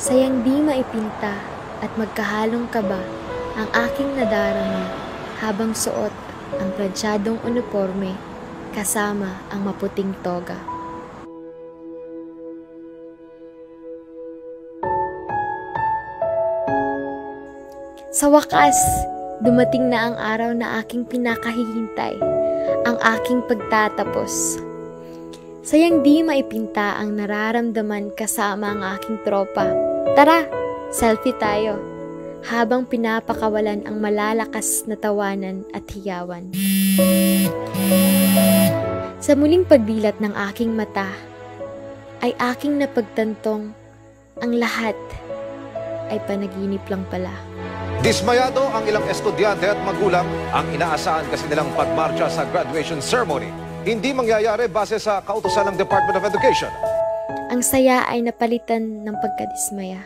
Sayang di maipinta at magkahalong kaba ang aking nadarama habang suot ang pransyadong uniforme kasama ang maputing toga. Sa wakas, dumating na ang araw na aking pinakahihintay, ang aking pagtatapos. Sayang di maipinta ang nararamdaman kasama ang aking tropa. Tara, selfie tayo, habang pinapakawalan ang malalakas na tawanan at hiyawan. Sa muling pagdilat ng aking mata, ay aking napagtantong ang lahat ay panaginip lang pala. Dismayado ang ilang estudyante at magulang ang inaasahan kasi nilang pagmarcha sa graduation ceremony. Hindi mangyayari base sa kautusan ng Department of Education. Ang saya ay napalitan ng pagkadismaya.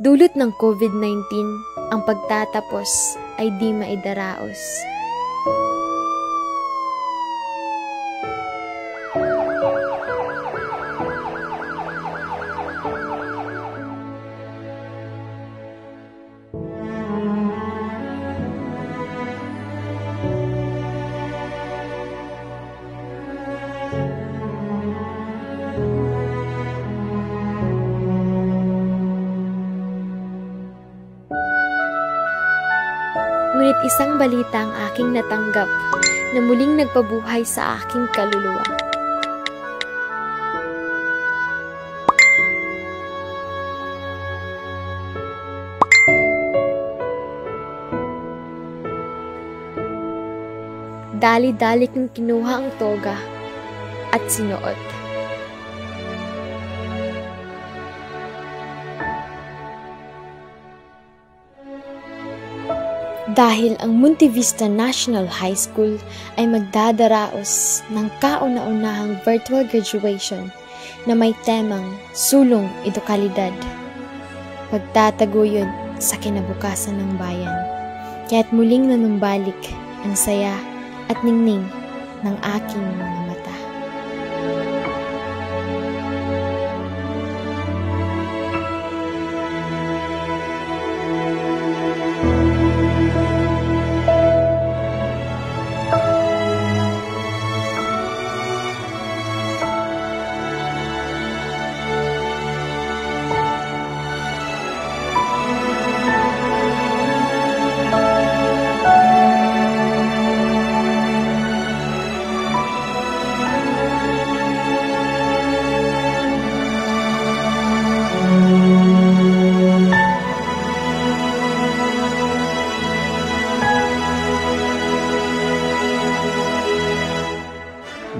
Dulot ng COVID-19, ang pagtatapos ay di maidaraos. Ngunit isang balita ang aking natanggap na muling nagpabuhay sa aking kaluluwa. Dali-dali kong kinuha ang toga at sinuot. Dahil ang Monte Vista National High School ay magdadaraos ng kauna-unahang virtual graduation na may temang Sulong Edukalidad. Pagtataguyon sa kinabukasan ng bayan, kaya't muling nanumbalik ang saya at ningning ng aking mga mata.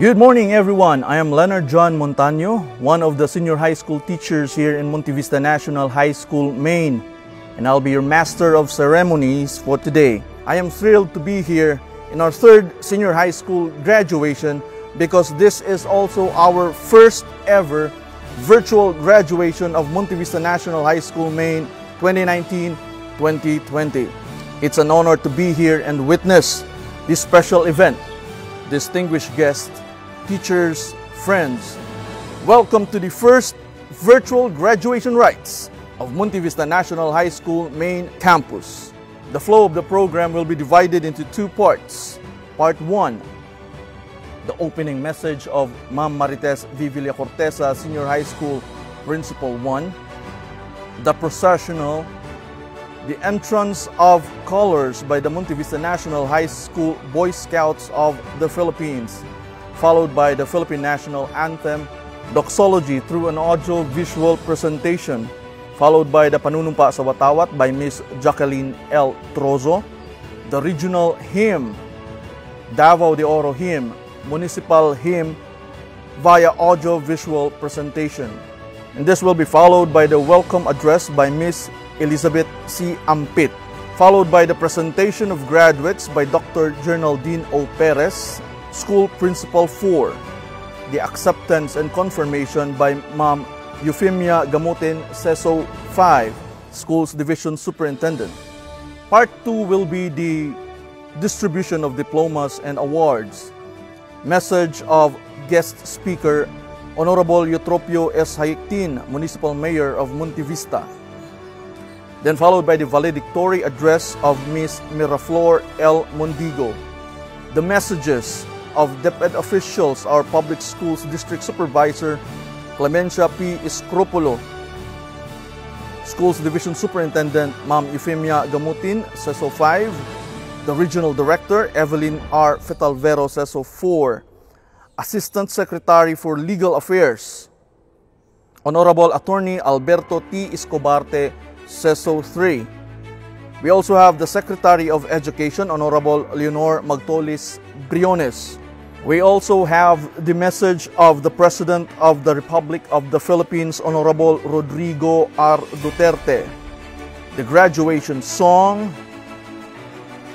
Good morning, everyone. I am Leonard John Montaño, one of the senior high school teachers here in Monte Vista National High School, Maine, and I'll be your master of ceremonies for today. I am thrilled to be here in our third senior high school graduation because this is also our first ever virtual graduation of Monte Vista National High School, Maine 2019-2020. It's an honor to be here and witness this special event. Distinguished guests, teachers, friends, welcome to the first virtual graduation rites of Monte Vista National High School Main Campus. The flow of the program will be divided into two parts. Part 1, the opening message of Ma'am Marites V. Villacortesa, Senior High School Principal 1, the processional, the entrance of colors by the Monte Vista National High School Boy Scouts of the Philippines, followed by the Philippine National Anthem, doxology through an audio-visual presentation, followed by the Panunumpa sa Watawat by Miss Jacqueline L. Trozo, the regional hymn, Davao de Oro hymn, municipal hymn via audio-visual presentation. And this will be followed by the welcome address by Miss Elizabeth C. Ampit, followed by the presentation of graduates by Dr. Jernaldine O. Perez, School Principal 4, the acceptance and confirmation by Ma'am Euphemia Gamutin, CESO 5, Schools Division Superintendent. Part 2 will be the distribution of diplomas and awards, message of guest speaker Honorable Eutropio S. Hayektin, Municipal Mayor of Montevista. Then followed by the valedictory address of Ms. Miraflor L. Mondigo. The messages of DepEd officials, our Public Schools District Supervisor, Clemencia P. Escropulo, Schools Division Superintendent, Ma'am Euphemia Gamutin, CESO 5, the Regional Director, Evelyn R. Fetalvero, CESO 4, Assistant Secretary for Legal Affairs, Honorable Attorney Alberto T. Escobarte, CESO 3. We also have the Secretary of Education, Honorable Leonor Magtolis Briones. We also have the message of the President of the Republic of the Philippines, Honorable Rodrigo R. Duterte. The graduation song,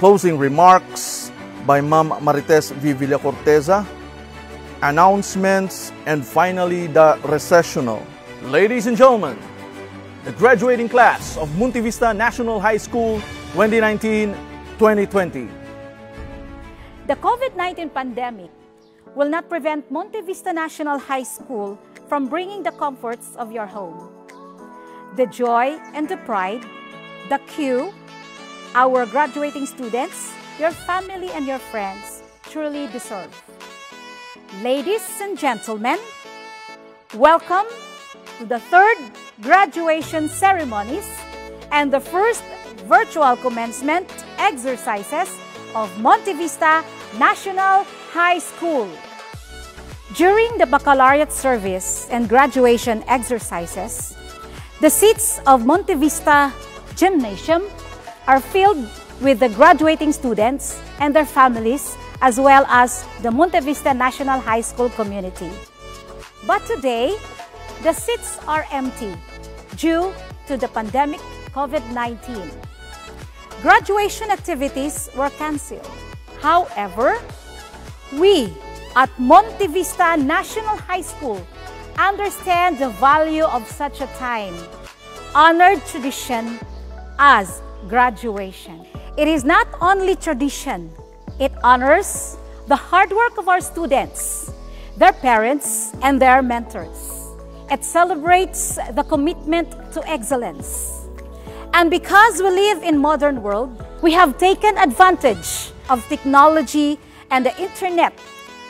closing remarks by Ma'am Marites V. Villacorteza, announcements, and finally the recessional. Ladies and gentlemen, the graduating class of Montevista National High School 2019-2020. The COVID-19 pandemic will not prevent Montevista National High School from bringing the comforts of your home. The joy and the pride, the queue, our graduating students, your family and your friends truly deserve. Ladies and gentlemen, welcome to the third graduation ceremonies and the first virtual commencement exercises of Montevista National High School. During the baccalaureate service and graduation exercises, the seats of Montevista Gymnasium are filled with the graduating students and their families, as well as the Montevista National High School community. But today, the seats are empty due to the pandemic COVID-19. Graduation activities were canceled. However, we at Montevista National High School understand the value of such a time, honored tradition as graduation. It is not only tradition, it honors the hard work of our students, their parents, and their mentors. It celebrates the commitment to excellence. And because we live in modern world, we have taken advantage of technology and the internet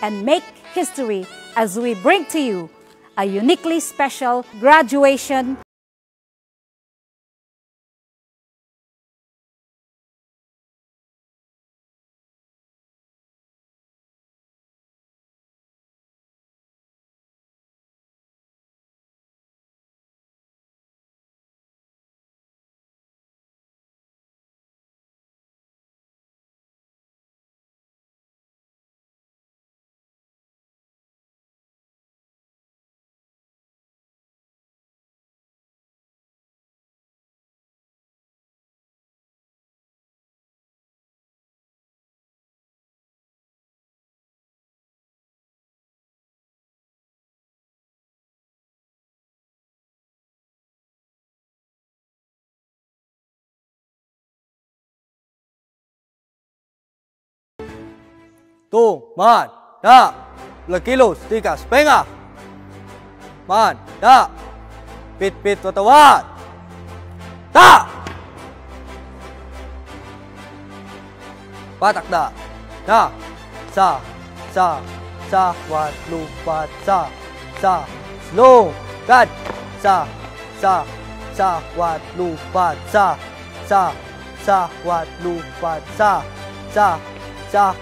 and make history as we bring to you a uniquely special graduation. Tu, man, da, lakilos, tikas, penga. Man, da, pit, watawat. Ta! Patak da, sa, wat, lupat, sa, slow, gad, sa, wat, lupat, sa, wat, lupat, sa,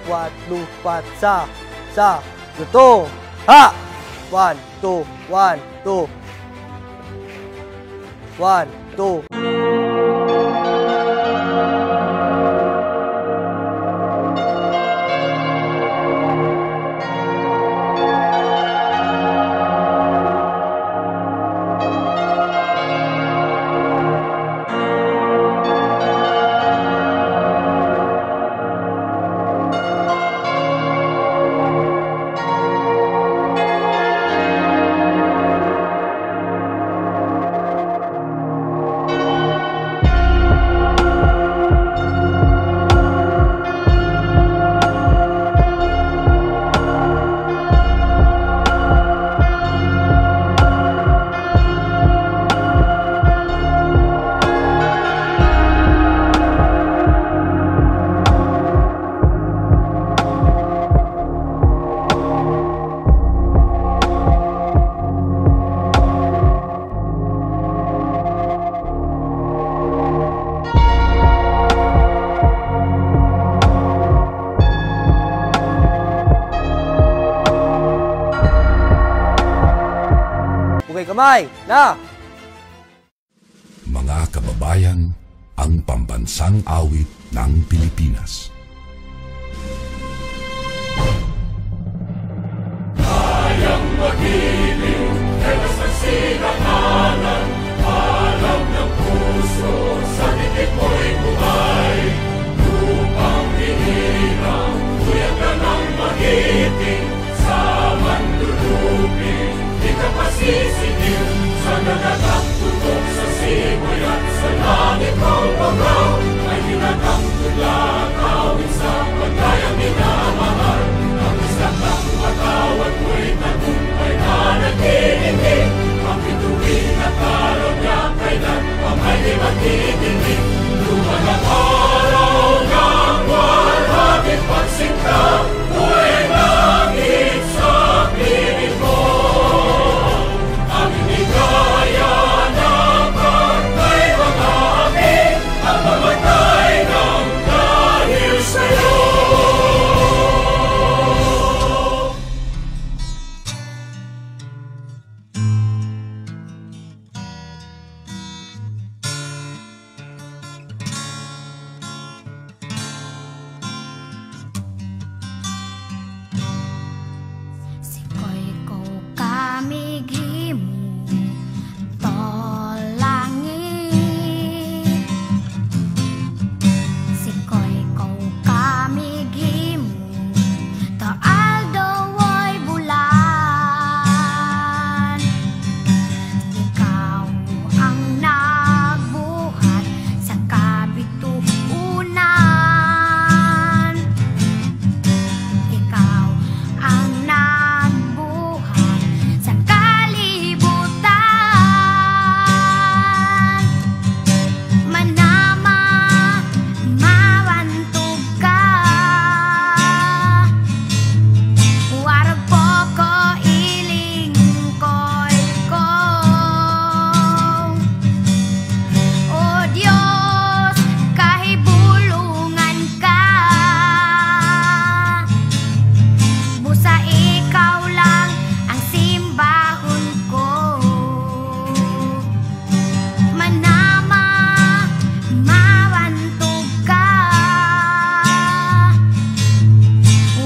wat, lupat, sa, luto, ha! 1, 2, 1, 2. 1, 2. Kamay na! Mga kababayan, ang pambansang awit ng Pilipinas. Kayang magiliw, telas ng sinakanan, alam ng puso, sa dikit mo'y buhay. Lupang hinirang, tuyag ka ng magiting, sa manlulupin, di ka pasisigil, sa nagagang tutok sa simoy at sa langit mong pagaw, ay hinatang tula, kawin sa paglayang minamahal. Ang isang ng matawad mo'y tagumpay na nagtitindig, ang bituin at araw niya kailan pa may di magtitindig. Luman ang araw ng walhagit pagsinta, buhay langit sa piling mo. Ang inigaya ng pagkay mga amin, ang mamatay ng dahil sa'yo. Sikoy ko kamigimu tolangit, sikoy ko kamigimu to aldoy bulan. Ikaw ang nagbuhat sa kabituunan, ikaw ang nagbuhat sa kalibutan. Manama, mawantog ka, warag po ko ilingkoy ko. O Diyos, kahibulungan ka, busa ikaw lang ang simbahon ko. Manama, mawantog ka,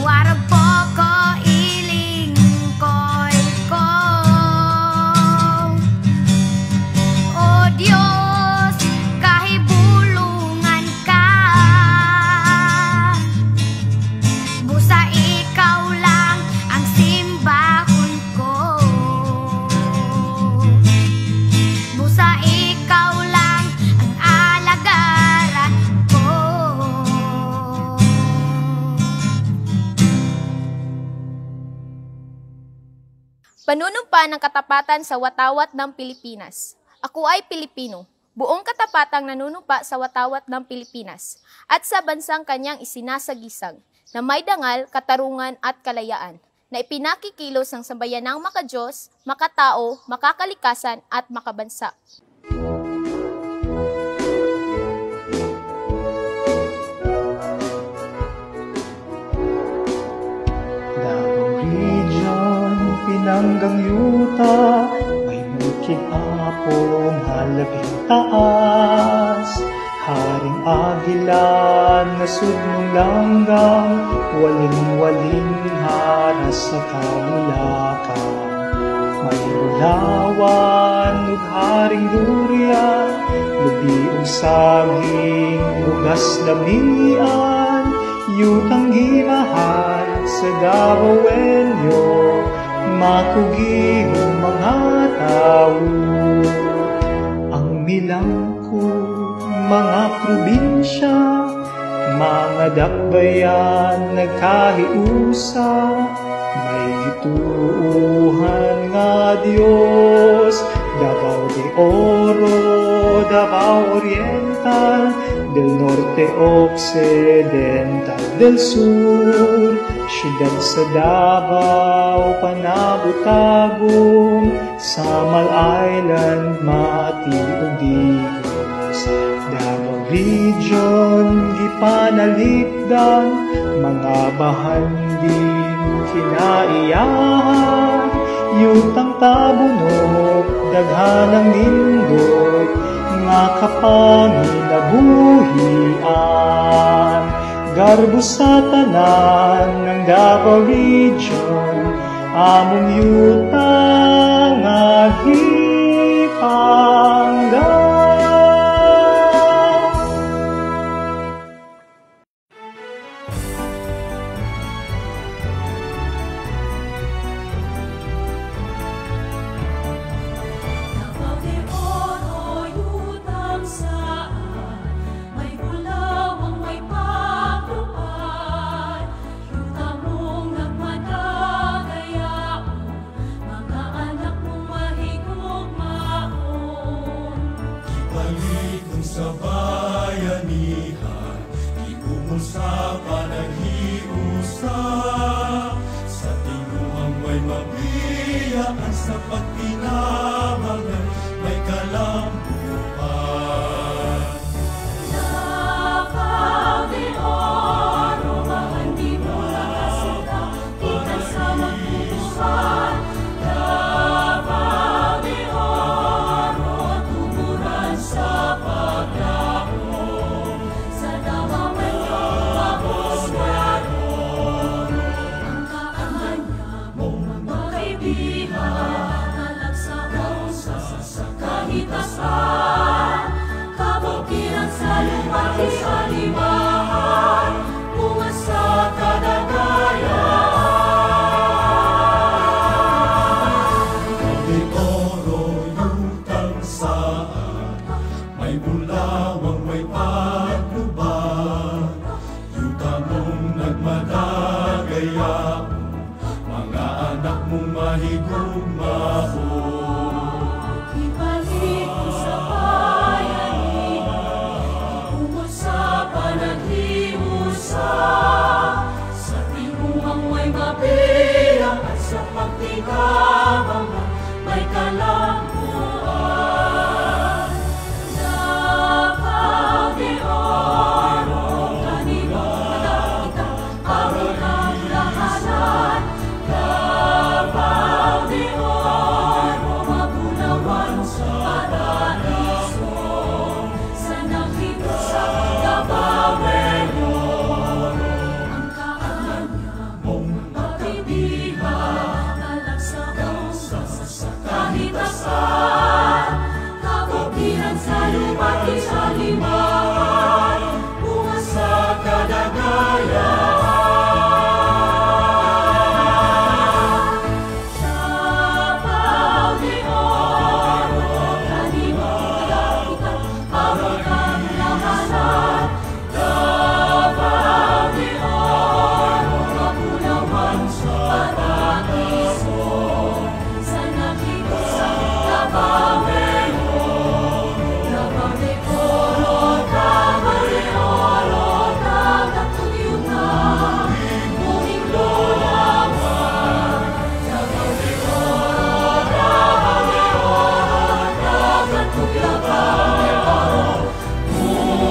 warag po ko ilingkoy ko. O Diyos, kahibulungan ka, busa ikaw lang ang simbahon ko. Busa ikaw lang ang alagaran ko. Panunumpa ng katapatan sa watawat ng Pilipinas. Ako ay Pilipino, buong katapatang nanunumpa sa watawat ng Pilipinas at sa bansang kanyang isinasagisag na may dangal, katarungan at kalayaan na ipinakikilos ng sambayanang makadiyos, makatao, makakalikasan at makabansa. Davao Region, Pinanggang Yuta, may bukid apong halabing taas. Haring Agilan, nasudnong langgang, waling-waling haras sa kamulakan. May ulawan, ug haring durian, lubiong saging, ugas damian, yutang gimahal sa Davao Elyo, makugihong mga tao. Ang milangko, mga probinsya, mga dakbayan nagkahiusa, may gituuhan nga Dios. Davao de Oro, Davao Oriental, del Norte Occidental, del Sur, siyudad sa Davao, Panabutagong, Samal Island, Mati ug Digos. Davao Region, gipanalikdan, mga bahanding kinaiyahan, yutang tabunok, daghanang nindot, nga kapangin nabuhian. Garbo sa tanan ng Davao Region, among yutang nga gipangga. Sa bayanihan, iumol sa panaghiusa, sa tinuhang may mabiyaan, sa pagpinabangan may kalambuan. Davao de Oro, mahandi mo lang kasita, kita sa magpupusan. Davao de Oro, tumuran sa kabukiran sa lumaki sa limahan, bunga sa kadagayan. May oro yutang saan, may bulawang may patnuban, yuta mong nagmadagayaon, mga anak mong mahigugmao. Sa tinuhang may mabiyang at sa pagtikabangan may kalambuan. Davao de Oro, kanino madakita, aron ang lahanan. Davao de Oro, magunawan sa paraiso, sa nakita sa Davao de kabukiran sa lumaki sa limahan, bunga sa kadagayan. Davao de Oro, kanino madakita, aron ang lahanan. Davao de Oro, magunawan sa paraiso, sa nakita sa Davao de Oro. Davao de Oro, Davao de Oro, tagatugyutan, muling lulawan. Davao de Oro, Davao de Oro, tagatugyutan, muling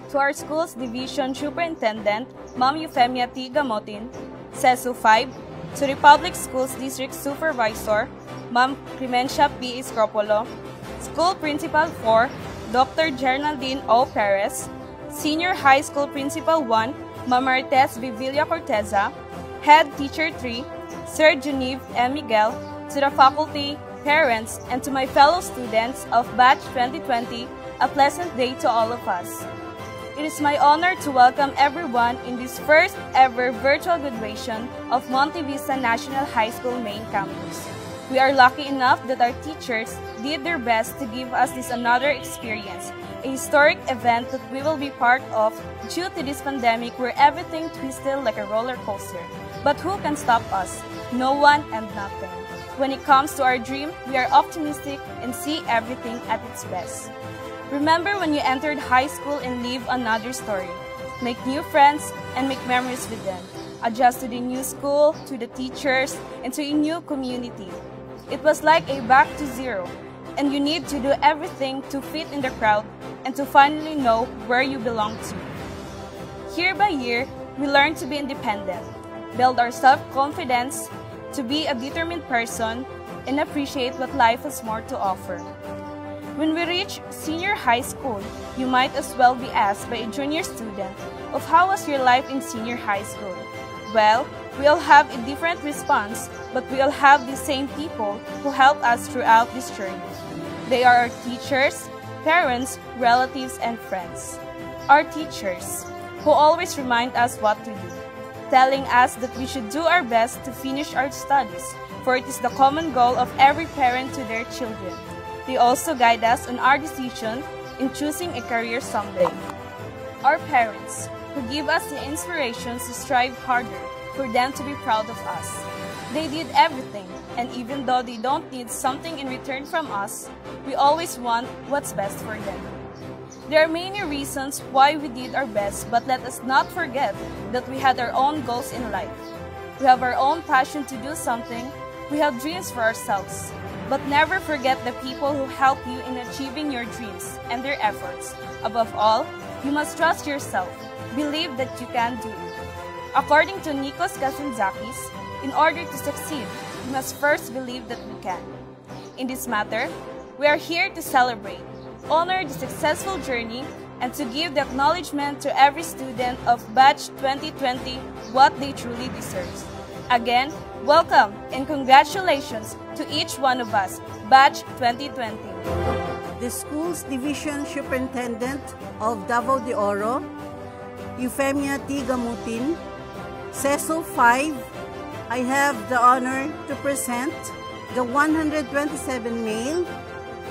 To our school's Division Superintendent, Ma'am Eufemia T. Gamotin, CESU 5, to the Public Schools District Supervisor, Ma'am Clemencia P. Iscropolo, School Principal 4, Dr. Geraldine O. Perez, Senior High School Principal 1, Ma'am Marites Vivilla Corteza, Head Teacher 3, Sir Genevieve M. Miguel, to the faculty, parents, and to my fellow students of Batch 2020, a pleasant day to all of us. It is my honor to welcome everyone in this first ever virtual graduation of Monte Vista National High School main campus. We are lucky enough that our teachers did their best to give us this another experience, a historic event that we will be part of due to this pandemic where everything twisted like a roller coaster. But who can stop us? No one and nothing. When it comes to our dream, we are optimistic and see everything at its best. Remember when you entered high school and live another story. Make new friends and make memories with them. Adjust to the new school, to the teachers, and to a new community. It was like a back to zero, and you need to do everything to fit in the crowd and to finally know where you belong to. Year by year, we learn to be independent, build our self-confidence, to be a determined person, and appreciate what life has more to offer. When we reach senior high school, you might as well be asked by a junior student of how was your life in senior high school. Well, we all have a different response, but we all have the same people who help us throughout this journey. They are our teachers, parents, relatives, and friends. Our teachers, who always remind us what to do, telling us that we should do our best to finish our studies, for it is the common goal of every parent to their children. They also guide us on our decision in choosing a career someday. Our parents, who give us the inspirations to strive harder for them to be proud of us. They did everything, and even though they don't need something in return from us, we always want what's best for them. There are many reasons why we did our best, but let us not forget that we had our own goals in life. We have our own passion to do something. We have dreams for ourselves. But never forget the people who help you in achieving your dreams and their efforts. Above all, you must trust yourself. Believe that you can do it. According to Nikos Kazantzakis, in order to succeed, we must first believe that we can. In this matter, we are here to celebrate, honor the successful journey, and to give the acknowledgement to every student of Batch 2020 what they truly deserve. Again, welcome and congratulations to each one of us, Batch 2020. The school's Division Superintendent of Davao de Oro, Euphemia T. Gamutin, CESO 5, I have the honor to present the 127 male,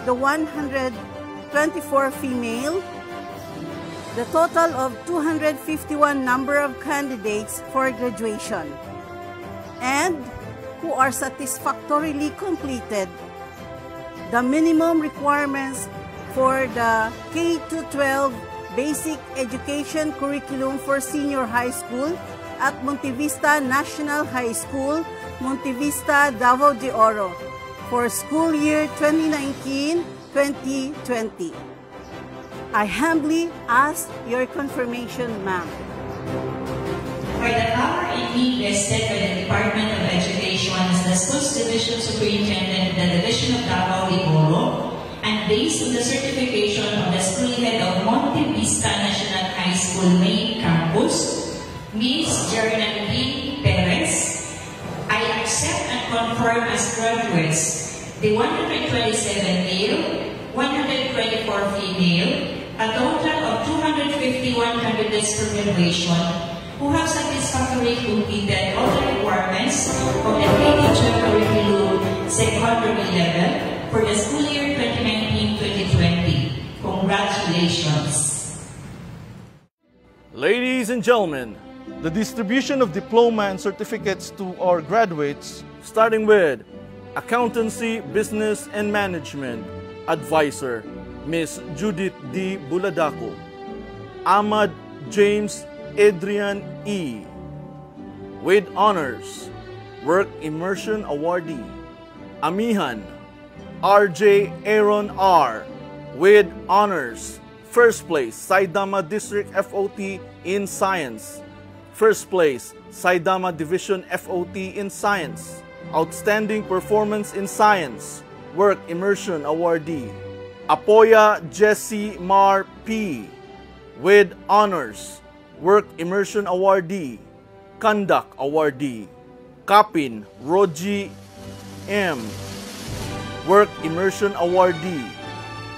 the 124 female, the total of 251 number of candidates for graduation, and who are satisfactorily completed the minimum requirements for the K-12 basic education curriculum for senior high school at Montevista National High School, Montevista, Davao de Oro for school year 2019-2020. I humbly ask your confirmation, ma'am. For the power in me vested by the Department of Education as the Schools Division Superintendent of the Division of Davao de Oro, and based on the certification of the school head of Montevista National High School main campus, Ms. Geraldine Perez, I accept and confirm as graduates the 127 male, 124 female, a total of 251 candidates for graduation who have satisfactorily completed all the requirements of the K-12 curriculum secondary level for the school year 2019-2020. Congratulations. Ladies and gentlemen, the distribution of diploma and certificates to our graduates, starting with Accountancy, Business and Management Advisor, Ms. Judith D. Buladaco, Ahmad James Adrian E. with honors, Work Immersion Awardee, Amihan R.J. Aaron R. with honors, First place, Saydama District FOT in Science. First place, Saydama Division FOT in Science. Outstanding Performance in Science, Work Immersion Awardee, Apoya Jessie Mar P. with honors, Work Immersion Awardee, Conduct Awardee, Kapin Roji M. Work Immersion Awardee,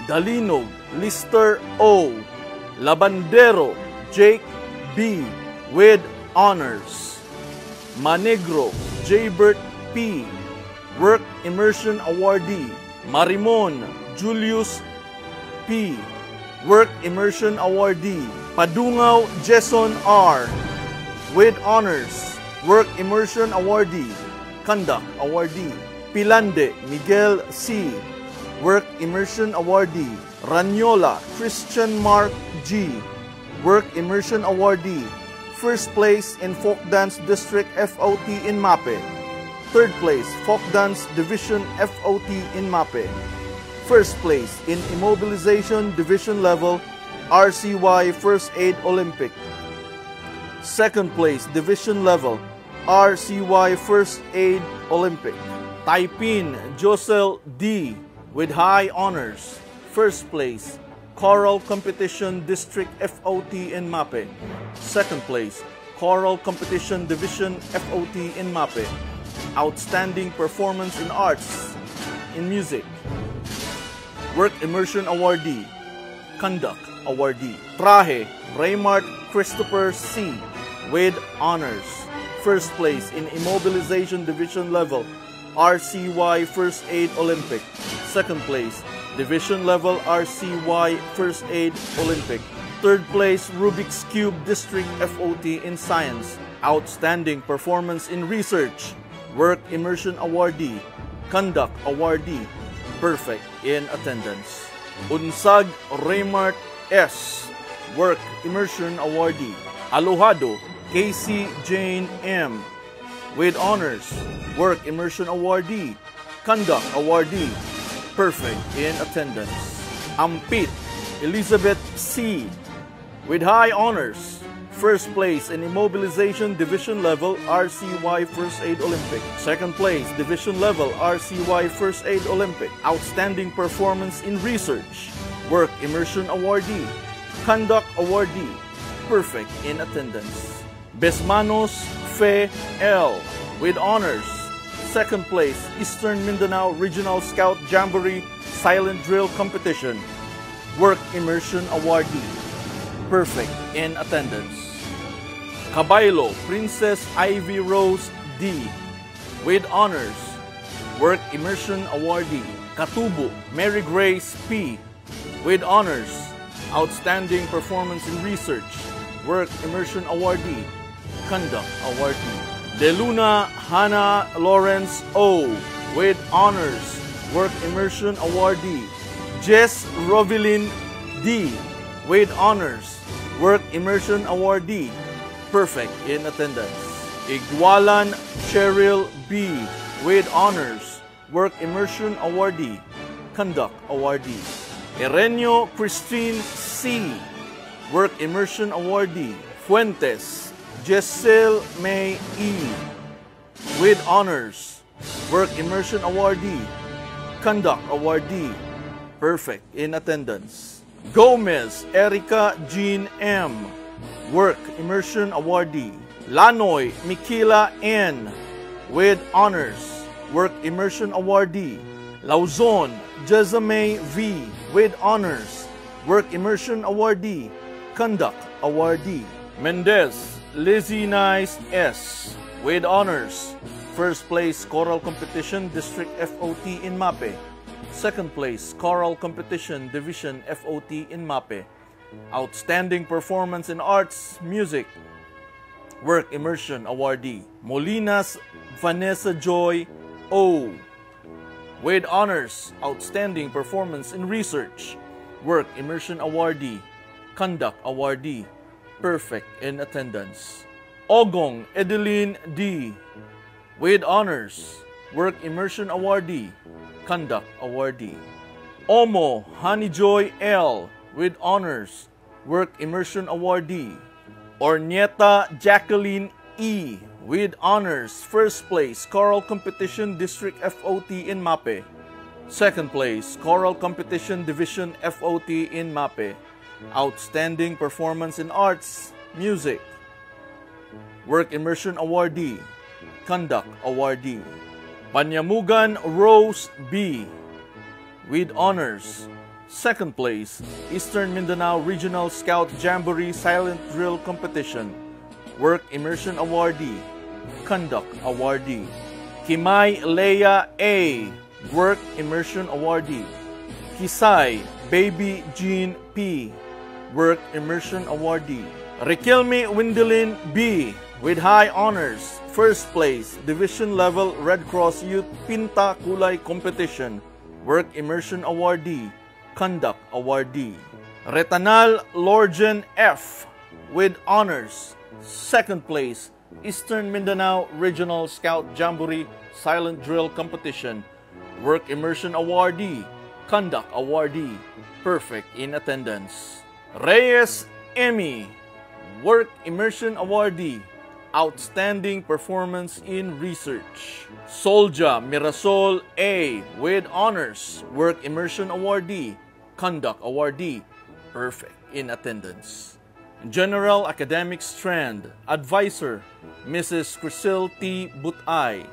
Dalinog Lister O. Labandero Jake B. with honors, Manegro Jaybert P. Work Immersion Awardee, Marimon Julius P. Work Immersion Awardee, Padungaw Jason R. with honors, Work Immersion Awardee, Conduct Awardee, Pilande Miguel C. Work Immersion Awardee, Ranyola Christian Mark G. Work Immersion Awardee, First place in Folk Dance District FOT in Mape, Third place, Folk Dance Division FOT in MAPE. First place in Immobilization Division Level RCY First Aid Olympic. Second place, Division Level RCY First Aid Olympic. Taipin Josel D with high honors. First place, Choral Competition District FOT in MAPE. Second place, Choral Competition Division FOT in MAPE. Outstanding Performance in Arts, in Music. Work Immersion Awardee, Conduct Awardee. Trahe Raymart Christopher C with honors. First place in Immobilization Division Level RCY First Aid Olympic. Second place, Division Level RCY First Aid Olympic. Third place, Rubik's Cube District FOT in Science. Outstanding Performance in Research. Work Immersion Awardee, Conduct Awardee. Perfect in attendance. Unsag Raymart S, Work Immersion Awardee. Alohado Casey Jane M with honors. Work Immersion Awardee, Conduct Awardee. Perfect in attendance. Ampit Elizabeth C with high honors. First place in Immobilization Division Level RCY First Aid Olympic. Second place, Division Level RCY First Aid Olympic. Outstanding Performance in Research. Work Immersion Awardee, Conduct Awardee. Perfect in attendance. Besmanos Fe L with honors. Second place, Eastern Mindanao Regional Scout Jamboree Silent Drill Competition. Work Immersion Awardee. Perfect in attendance. Cabaylo Princess Ivy Rose D with honors. Work Immersion Awardee. Katubo Mary Grace P with honors. Outstanding Performance in Research. Work Immersion Awardee, Conduct Awardee. De Luna Hannah Lawrence O with honors. Work Immersion Awardee. Jess Rovilin D with honors. Work Immersion Awardee. Perfect in attendance. Igualan Cheryl B with honors. Work Immersion Awardee, Conduct Awardee. Erenio Christine C, Work Immersion Awardee. Fuentes Jessel May E with honors. Work Immersion Awardee, Conduct Awardee. Perfect in attendance. Gomez Erica Jean M, Work Immersion Awardee. Lanoy Mikila N with honors. Work Immersion Awardee. Lauzon Jezame V with honors. Work Immersion Awardee, Conduct Awardee. Mendez Lizzie Nice S with honors. First place, Choral Competition District FOT in MAPE. Second place, Choral Competition Division FOT in MAPE. Outstanding Performance in Arts, Music. Work Immersion Awardee. Molinas Vanessa Joy O with honors. Outstanding Performance in Research. Work Immersion Awardee, Conduct Awardee. Perfect in attendance. Ogong Edeline D with honors. Work Immersion Awardee, Conduct Awardee. Omo Honeyjoy L with honors. Work Immersion Awardee. Ornieta Jacqueline E with honors. First place, Choral Competition District FOT in MAPE. Second place, Choral Competition Division FOT in MAPE. Outstanding Performance in Arts, Music. Work Immersion Awardee, Conduct Awardee. Panyamugan Rose B with honors. Second place, Eastern Mindanao Regional Scout Jamboree Silent Drill Competition. Work Immersion Awardee, Conduct Awardee. Kimay Leia A, Work Immersion Awardee. Kisay Baby Jean P, Work Immersion Awardee. Riquelme Windelin B with high honors. First place, Division Level Red Cross Youth Pinta Kulay Competition. Work Immersion Awardee, Conduct Awardee. Retanal Lorgen F with honors. Second place, Eastern Mindanao Regional Scout Jamboree Silent Drill Competition, Work Immersion Awardee, Conduct Awardee, perfect in attendance. Reyes Emmy, Work Immersion Awardee, outstanding performance in research. Solja Mirasol A, with honors, Work Immersion Awardee, Conduct Awardee, perfect in attendance. General Academic Strand, Advisor, Mrs. Crisel T. Butay.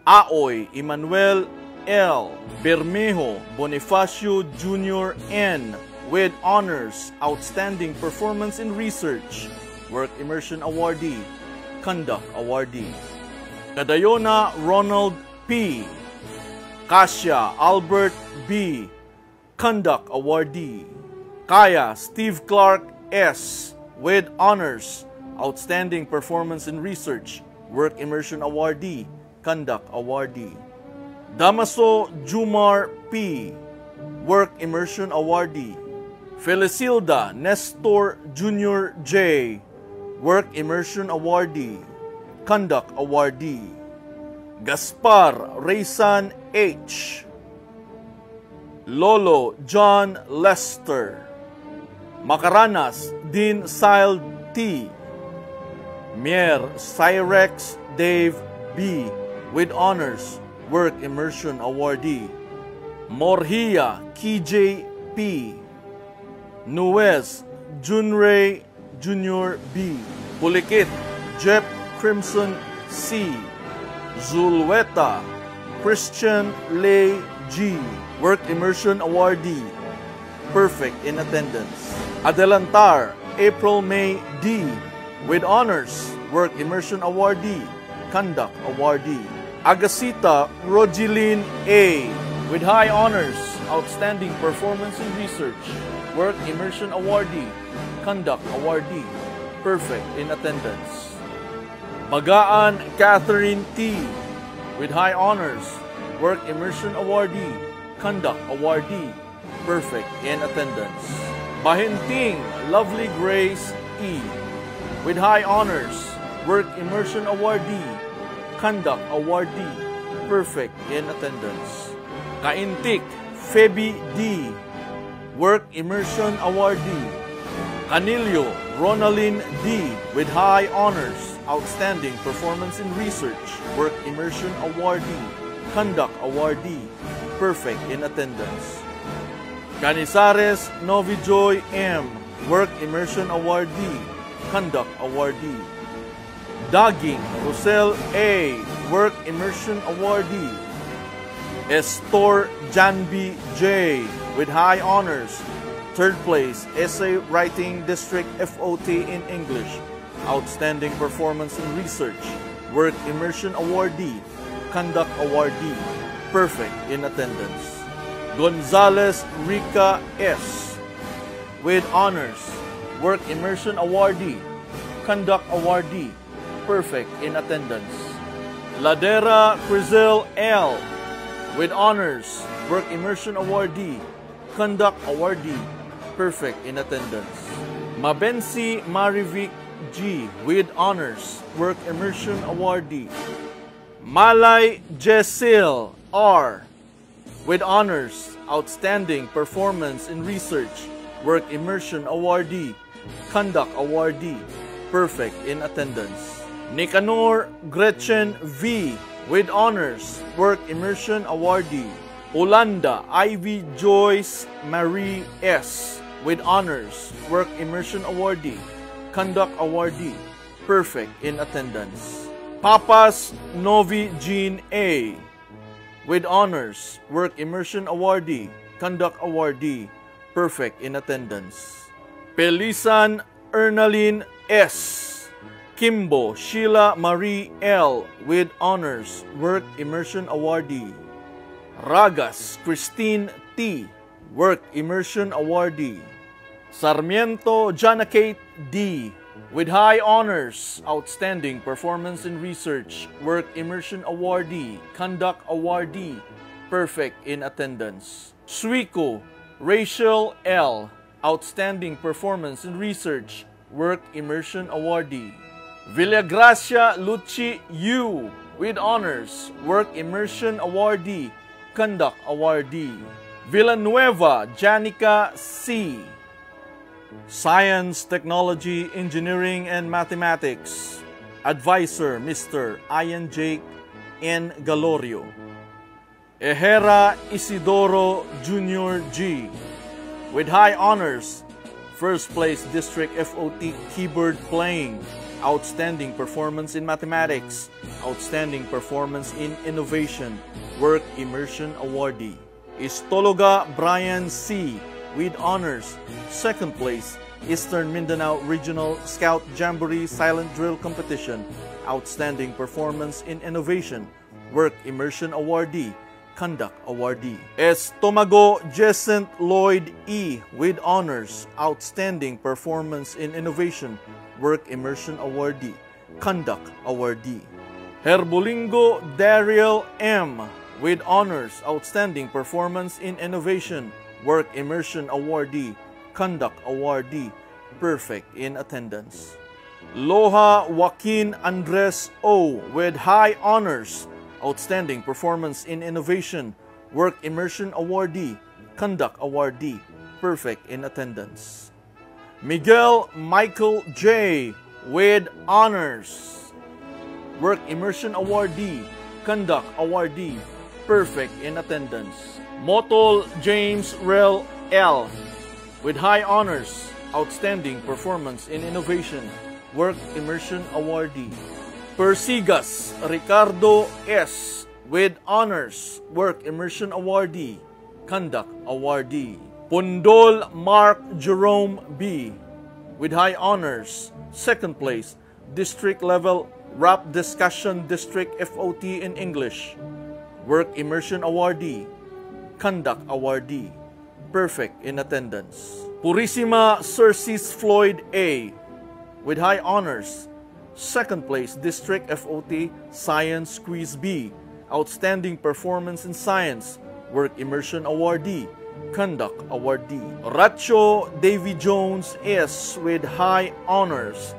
Aoy Emmanuel L. Bermejo Bonifacio Jr. N, with honors, outstanding performance in research, Work Immersion Awardee, Conduct Awardee. Cadayona Ronald P. Kasia Albert B, Conduct Awardee. Kaya Steve Clark S, with honors, outstanding performance in research, Work Immersion Awardee, Conduct Awardee. Damaso Jumar P, Work Immersion Awardee. Felicilda Nestor Jr. J, Work Immersion Awardee, Conduct Awardee. Gaspar Raysan H, Lolo John Lester. Macaranas Dean Sile T, Mier Cyrex Dave B, with honors, Work Immersion Awardee. Morhia KJ P, Nuez Junray Jr. B, Pulikit Jep Crimson C, Zulweta Christian Lay G, Work Immersion Awardee, perfect in attendance. Adelantar April May D, with honors, Work Immersion Awardee, Conduct Awardee. Agasita Rogeline A, with high honors, outstanding performance in research, Work Immersion Awardee, Conduct Awardee, perfect in attendance. Magaan Catherine T, with high honors, Work Immersion Awardee, Conduct Awardee, perfect in attendance. Bahinting Lovely Grace E, with high honors, Work Immersion Awardee, Conduct Awardee, perfect in attendance. Kaintik Feby D, Work Immersion Awardee. Canilio Ronaldin D, with high honors, outstanding performance in research, Work Immersion Awardee, Conduct Awardee, perfect in attendance. Canizares Novijoy M, Work Immersion Awardee, Conduct Awardee. Daging Rosel A, Work Immersion Awardee. Estor Janby J, with high honors, third place, Essay Writing District FOT in English, outstanding performance in research, Work Immersion Awardee, Conduct Awardee, perfect in attendance. Gonzalez Rica S, with honors, Work Immersion Awardee, Conduct Awardee, perfect in attendance. Ladera Crisel L, with honors, Work Immersion Awardee, Conduct Awardee, perfect in attendance. Mabensi Marivic G, with honors, Work Immersion Awardee. Malay Jesil R, with honors, outstanding performance in research, Work Immersion Awardee, Conduct Awardee, perfect in attendance. Nicanor Gretchen V, with honors, Work Immersion Awardee. Olanda Ivy Joyce Marie S, with honors, Work Immersion Awardee, Conduct Awardee, perfect in attendance. Papas Novi Jean A, with honors, Work Immersion Awardee, Conduct Awardee, perfect in attendance. Pelisan Ernaline S, Kimbo Sheila Marie L, with honors, Work Immersion Awardee. Ragas Christine T, Work Immersion Awardee. Sarmiento Janakate D, with high honors, outstanding performance in research, Work Immersion Awardee, Conduct Awardee, perfect in attendance. Suico Rachel L, outstanding performance in research, Work Immersion Awardee. Villagracia Lucci U, with honors, Work Immersion Awardee, Conduct Awardee. Villanueva Janica C, Science, Technology, Engineering, and Mathematics, Advisor Mr. Ian Jake N. Galorio. Ejera Isidoro Jr. G, with high honors, First Place District FOT Keyboard Playing, Outstanding Performance in Mathematics, Outstanding Performance in Innovation, Work Immersion Awardee. Istologa Brian C, with honors, Second Place Eastern Mindanao Regional Scout Jamboree Silent Drill Competition, Outstanding Performance in Innovation, Work Immersion Awardee, Conduct Awardee. Estomago Jacent Lloyd E, with honors, Outstanding Performance in Innovation, Work Immersion Awardee, Conduct Awardee. Herbolingo Dariel M, with honors, Outstanding Performance in Innovation, Work Immersion Awardee, Conduct Awardee, Perfect in Attendance. Loha Joaquin Andres O, with high honors, Outstanding Performance in Innovation, Work Immersion Awardee, Conduct Awardee, Perfect in Attendance. Miguel Michael J, with honors, Work Immersion Awardee, Conduct Awardee, Perfect in Attendance. Motol James Rel L, with high honors, Outstanding Performance in Innovation, Work Immersion Awardee. Persigas Ricardo S, with honors, Work Immersion Awardee, Conduct Awardee. Pundol Mark Jerome B, with high honors, Second Place District Level Rap Discussion District FOT in English, Work Immersion Awardee, Conduct Awardee, Perfect in Attendance. Purissima Circes Floyd A, with high honors, Second Place District FOT Science Quiz B, Outstanding Performance in Science, Work Immersion Awardee, Conduct Awardee. Racho Davy Jones S, with high honors,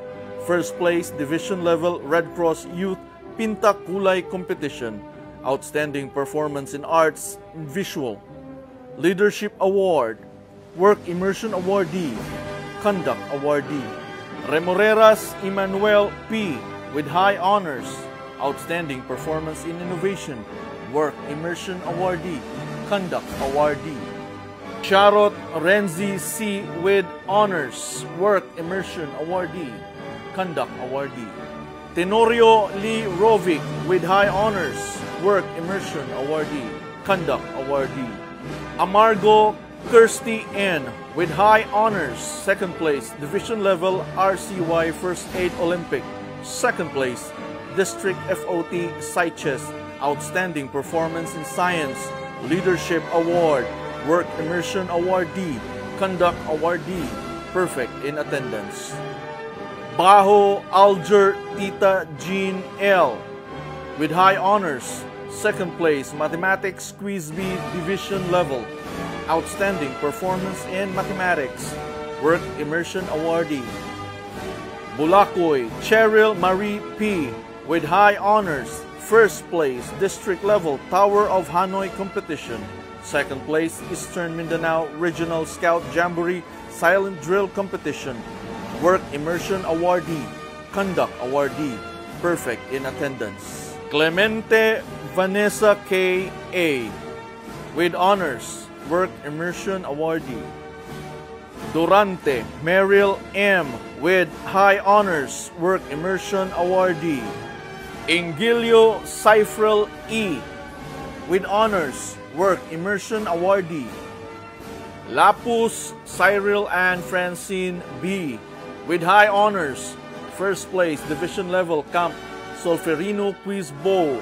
First Place Division Level Red Cross Youth Pinta Kulay Competition, Outstanding Performance in Arts and Visual, Leadership Award, Work Immersion Awardee, Conduct Awardee. Remoreras Emmanuel P, with high honors, Outstanding Performance in Innovation, Work Immersion Awardee, Conduct Awardee. Charot Renzi C, with honors, Work Immersion Awardee, Conduct Awardee. Tenorio Lee Rovic, with high honors, Work Immersion Awardee, Conduct Awardee. Amargo Kirsty N, with high honors, Second Place Division Level RCY First Aid Olympic, Second Place District FOT Scichess, Outstanding Performance in Science, Leadership Award, Work Immersion Awardee, Conduct Awardee, Perfect in Attendance. Baho Alger Tita Jean L, with high honors, Second Place Mathematics Quiz B Division Level, Outstanding Performance in Mathematics, Work Immersion Awardee. Bulacoy Cheryl Marie P, with high honors, First Place District Level Tower of Hanoi Competition, Second Place Eastern Mindanao Regional Scout Jamboree Silent Drill Competition, Work Immersion Awardee, Conduct Awardee, Perfect in Attendance. Clemente Vanessa K. A, with honors, Work Immersion Awardee. Durante Meryl M, with high honors, Work Immersion Awardee. Engilio Cyfrel E, with honors, Work Immersion Awardee. Lapus Cyril Ann Francine B, with high honors, First Place Division Level Camp Solferino Quiz Bowl,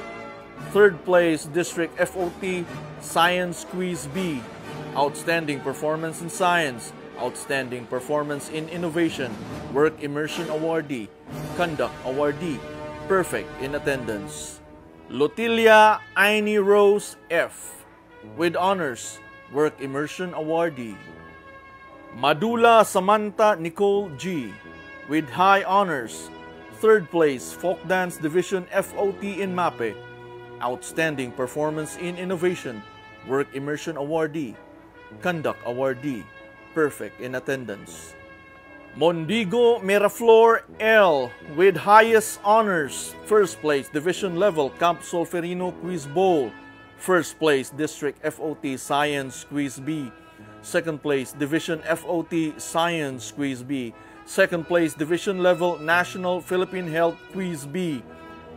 Third Place District FOT Science Quiz B, Outstanding Performance in Science, Outstanding Performance in Innovation, Work Immersion Awardee, Conduct Awardee, Perfect in Attendance. Lotilia Aini Rose F, with honors, Work Immersion Awardee. Madula Samantha Nicole G, with high honors, Third place, Folk Dance Division FOT in MAPE. Outstanding Performance in Innovation, Work Immersion Awardee. Conduct Awardee, perfect in attendance. Mondigo Miraflor L with highest honors. First place, Division Level Camp Solferino Quiz Bowl. First place, District FOT Science Quiz B. Second place, Division FOT Science Quiz B. Second place, Division Level National Philippine Health Quiz B.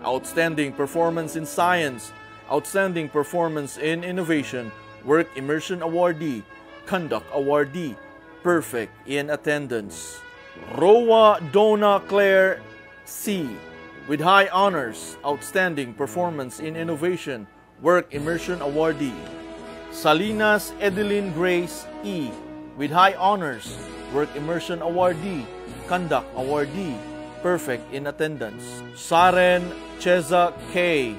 Outstanding Performance in Science. Outstanding Performance in Innovation, Work Immersion Awardee. Conduct Awardee, perfect in attendance. Roa Donna Claire C. with high honors, Outstanding Performance in Innovation, Work Immersion Awardee. Salinas Edeline Grace E. with high honors, Work Immersion Awardee, Conduct Awardee, perfect in attendance. Saren Cheza K.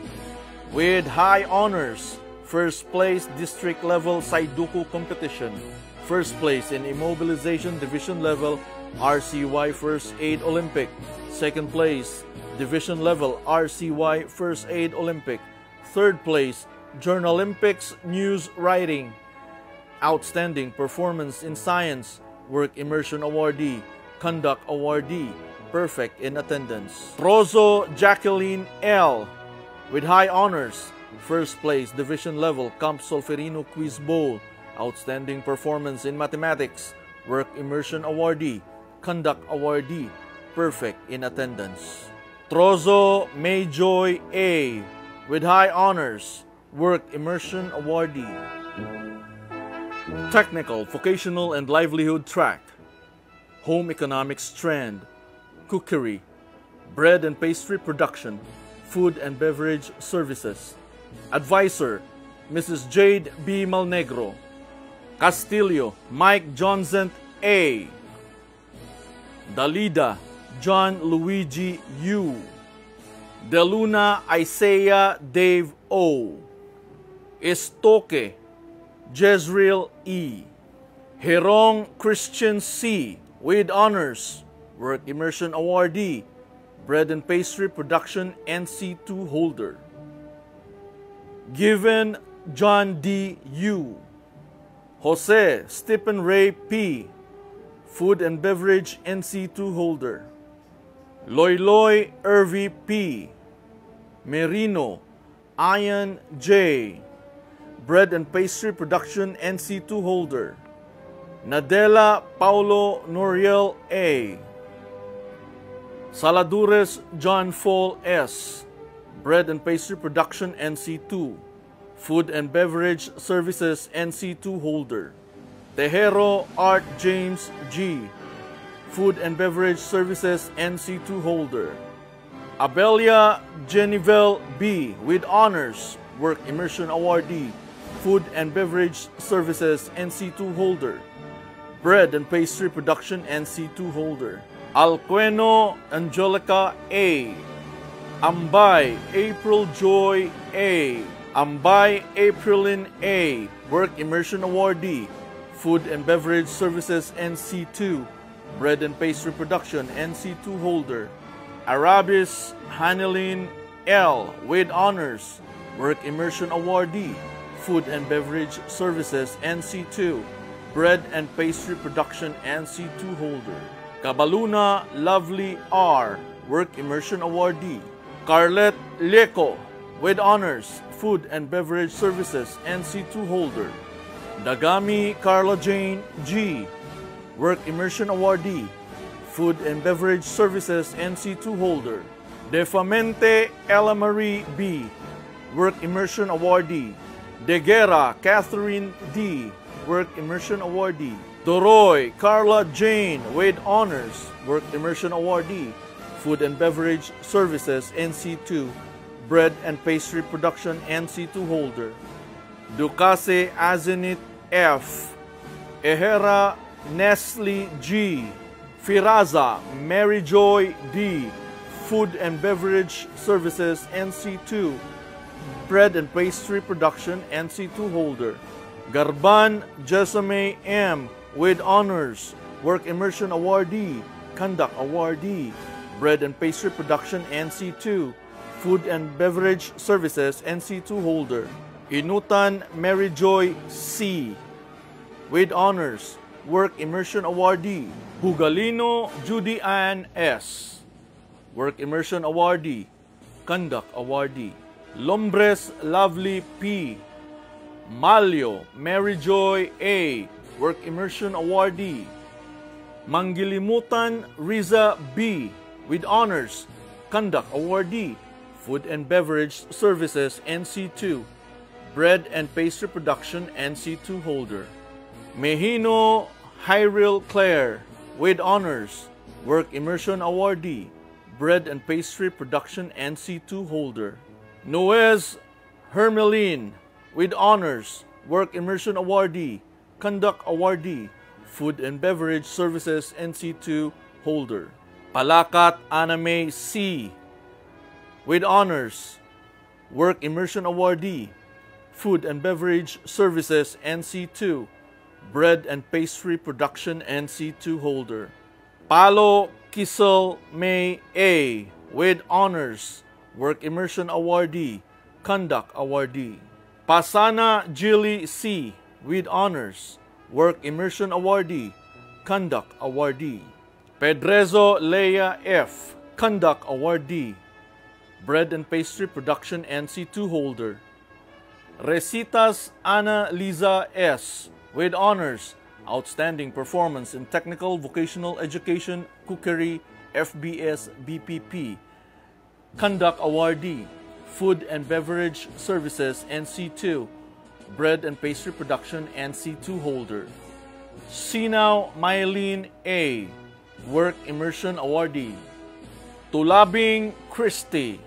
with high honors, First place District Level Saiduku Competition. First place in Immobilization Division Level RCY First Aid Olympic. Second place, Division Level RCY First Aid Olympic. Third place, Journalympics News Writing. Outstanding Performance in Science, Work Immersion Awardee, Conduct Awardee, perfect in attendance. Rozo Jacqueline L. with high honors, First place Division Level Camp Solferino Quiz Bowl. Outstanding Performance in Mathematics, Work Immersion Awardee, Conduct Awardee, perfect in attendance. Trozo Mayjoy A. with high honors, Work Immersion Awardee. Technical, Vocational and Livelihood Track, Home Economics Strand, Cookery, Bread and Pastry Production, Food and Beverage Services. Advisor, Mrs. Jade B. Malnegro. Castillo, Mike Johnson A. Dalida, John Luigi U. De Luna Isaiah Dave O. Estoque, Jezreel E. Herong Christian C. with honors, Work Immersion Awardee, Bread and Pastry Production NC2 holder. Given John D. U. Jose Stephen Ray P. Food and Beverage NC2 holder. Loyloy Irvi P. Merino Ian J. Bread and Pastry Production NC2 holder. Nadela Paulo Noriel A. Saladures John Fall S. Bread and Pastry Production NC2. Food and Beverage Services NC2 holder. Tejero Art James G. Food and Beverage Services NC2 holder. Abelia Genivel B. with honors, Work Immersion Awardee, Food and Beverage Services NC2 holder. Bread and Pastry Production NC2 holder. Alqueno Angelica A. Ambay April Joy A. Ambay Aprilin A. Work Immersion Awardee, Food and Beverage Services NC2, Bread and Pastry Production NC2 holder. Arabis Hanelin L. with honors, Work Immersion Awardee, Food and Beverage Services NC2, Bread and Pastry Production NC2 holder. Cabaluna Lovely R. Work Immersion Awardee. Carlet Leco with honors, Food and Beverage Services NC2 holder. Dagami Carla Jane G. Work Immersion Awardee, Food and Beverage Services NC2 holder. Defamente Ella Marie B. Work Immersion Awardee. De Guerra Catherine D. Work Immersion Awardee. Doroy Carla Jane with honors, Work Immersion Awardee, Food and Beverage Services NC2, Bread and Pastry Production NC2 holder. Ducase Azenit F. Ehera Nestle G. Firaza Mary Joy D. Food and Beverage Services NC2, Bread and Pastry Production NC2 holder. Garban Jesame M. with honors, Work Immersion Awardee, Conduct Awardee, Bread and Pastry Production, NC2. Food and Beverage Services, NC2 holder. Inutan Mary Joy C. with honors, Work Immersion Awardee. Bugalino Judy Ann S. Work Immersion Awardee, Conduct Awardee. Lombres Lovely P. Malyo Mary Joy A. Work Immersion Awardee. Manggilimutan Riza B. with honors, Conduct Awardee. Food and Beverage Services, NC2. Bread and Pastry Production, NC2 holder. Mehino Hyril Claire with honors, Work Immersion Awardee. Bread and Pastry Production, NC2 holder. Noez Hermeline with honors, Work Immersion Awardee. Conduct Awardee. Food and Beverage Services, NC2 holder. Palakat Aname C. with honors, Work Immersion Awardee. Food and Beverage Services, NC2. Bread and Pastry Production, NC2 holder. Palo Kisel May A. with honors, Work Immersion Awardee. Conduct Awardee. Pasana Jilly C. with honors, Work Immersion Awardee. Conduct Awardee. Pedrezo Leia F. Conduct Awardee. Bread and Pastry Production, NC2 holder. Recitas Ana Liza S. with honors, Outstanding Performance in Technical Vocational Education, Cookery, FBS, BPP. Conduct Awardee. Food and Beverage Services, NC2. Bread and Pastry Production, NC2 holder. Sinaw Mylene A. Work Immersion Awardee. Tulabing Christy.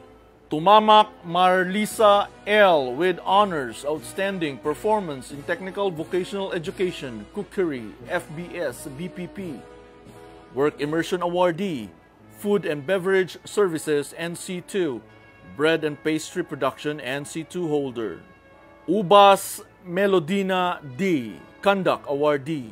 Tumamak Marlisa L. with honors, Outstanding Performance in Technical Vocational Education, Cookery, FBS, BPP. Work Immersion Awardee. Food and Beverage Services, NC2. Bread and Pastry Production, NC2 holder. Ubas Melodina D. Conduct Awardee.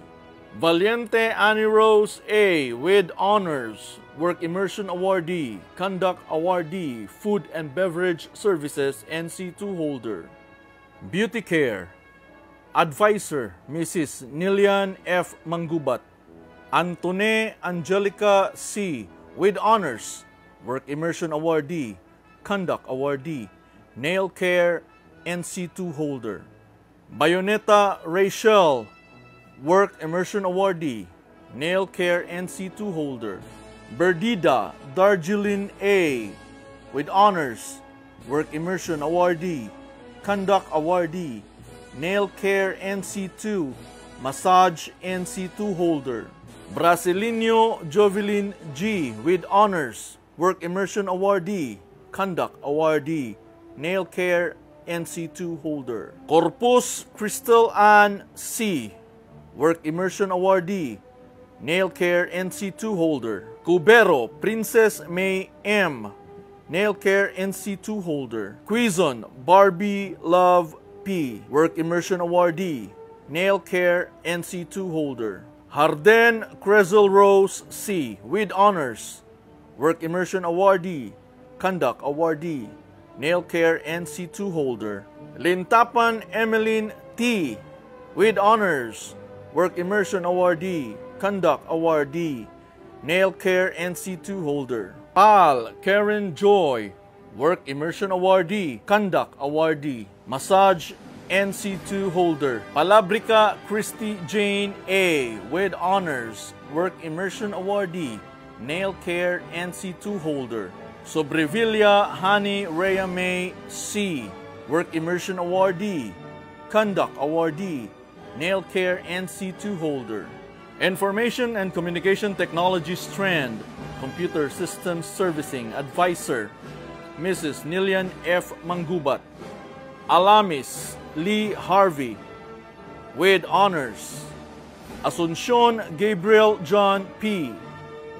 Valiente Annie Rose A. with honors, Work Immersion Awardee. Conduct Awardee. Food and Beverage Services, NC2 holder. Beauty Care Advisor, Mrs. Nilian F. Manggubat. Antone Angelica C. with honors, Work Immersion Awardee. Conduct Awardee. Nail Care, NC2 holder. Bayoneta Rachel, Work Immersion Awardee. Nail Care, NC2 holder. Berdida Darjeeling A. with honors, Work Immersion Awardee. Conduct Awardee. Nail Care, NC2. Massage, NC2 holder. Brasileño Jovelyn G. with honors, Work Immersion Awardee. Conduct Awardee. Nail Care, NC2 holder. Corpus Crystal Ann C. Work Immersion Awardee. Nail Care, NC2 holder. Cubero Princess May M. Nail Care, NC2 holder. Quizon Barbie Love P. Work Immersion Awardee. Nail Care, NC2 holder. Harden Crezel Rose C. with honors, Work Immersion Awardee. Conduct Awardee. Nail Care, NC2 holder. Lintapan Emeline T. with honors, Work Immersion Awardee. Conduct Awardee. Nail Care, NC2 holder. Pal Karen Joy, Work Immersion Awardee. Conduct Awardee. Massage, NC2 holder. Palabrica Christy Jane A. with honors, Work Immersion Awardee. Nail Care, NC2 holder. Sobrevilla Honey Rhea May C. Work Immersion Awardee. Conduct Awardee. Nail Care, NC2 holder. Information and Communication Technology Strand, Computer Systems Servicing Advisor, Mrs. Nilian F. Manggubat. Alamis Lee Harvey, with honors. Asuncion Gabriel John P.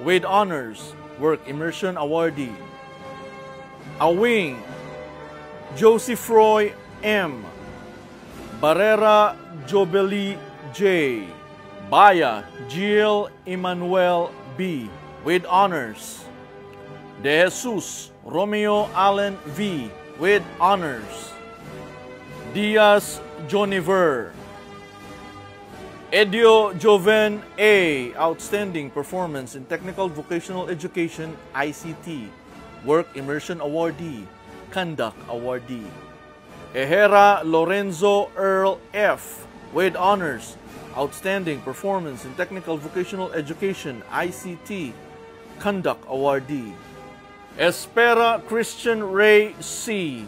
with honors, Work Immersion Awardee. Awing Joseph Roy M. Barrera Jobeli J. Baya Jill Emmanuel B. with honors. De Jesus Romeo Allen V. with honors. Diaz Joniver. Edio Joven A. Outstanding Performance in Technical Vocational Education, ICT. Work Immersion Awardee, Conduct Awardee. Ehera Lorenzo Earl F. with honors. Outstanding Performance in Technical Vocational Education, ICT. Conduct Awardee. Espera Christian Ray C.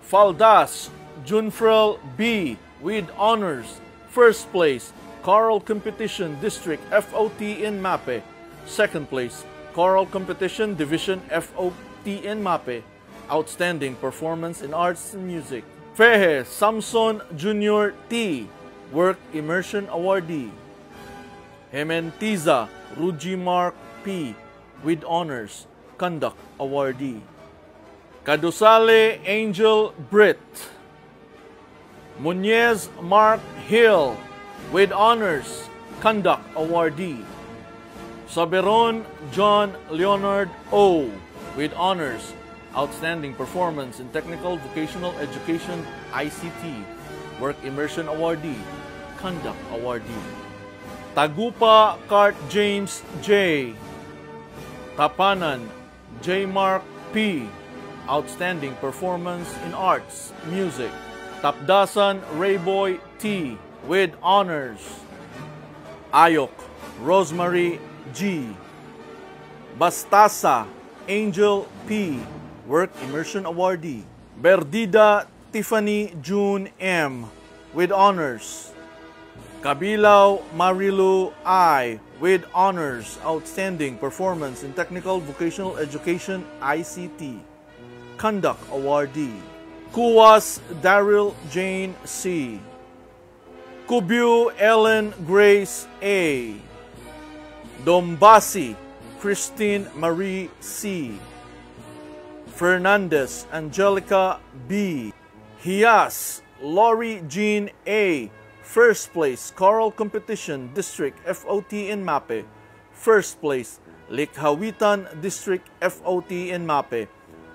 Faldas Junfrel B. with honors. First place, Choral Competition District FOT in MAPE. Second place, Choral Competition Division FOT in MAPE. Outstanding Performance in Arts and Music. Fehe Samson Jr. T. Work Immersion Awardee. Hementiza Rujimark P. with honors. Conduct Awardee. Kadusale Angel Britt. Muñez Mark Hill with honors. Conduct Awardee. Saberon John Leonard O. with honors. Outstanding Performance in Technical Vocational Education, ICT. Work Immersion Awardee. Conduct Awardee. Tagupa Cart James J. Tapanan J. Mark P. Outstanding Performance in Arts, Music. Tapdasan Rayboy T. with honors. Ayok Rosemary G. Bastasa Angel P. Work Immersion Awardee. Berdida Tiffany June M. with honors. Kabilao Marilu I. with honors. Outstanding Performance in Technical Vocational Education, ICT. Conduct Awardee. Kuwas Daryl Jane C. Kubyu Ellen Grace A. Dombasi Christine Marie C. Fernandez Angelica B. Hias Lori Jean A. First place, Choral Competition District FOT in MAPE. First place, Likhawitan District FOT in MAPE.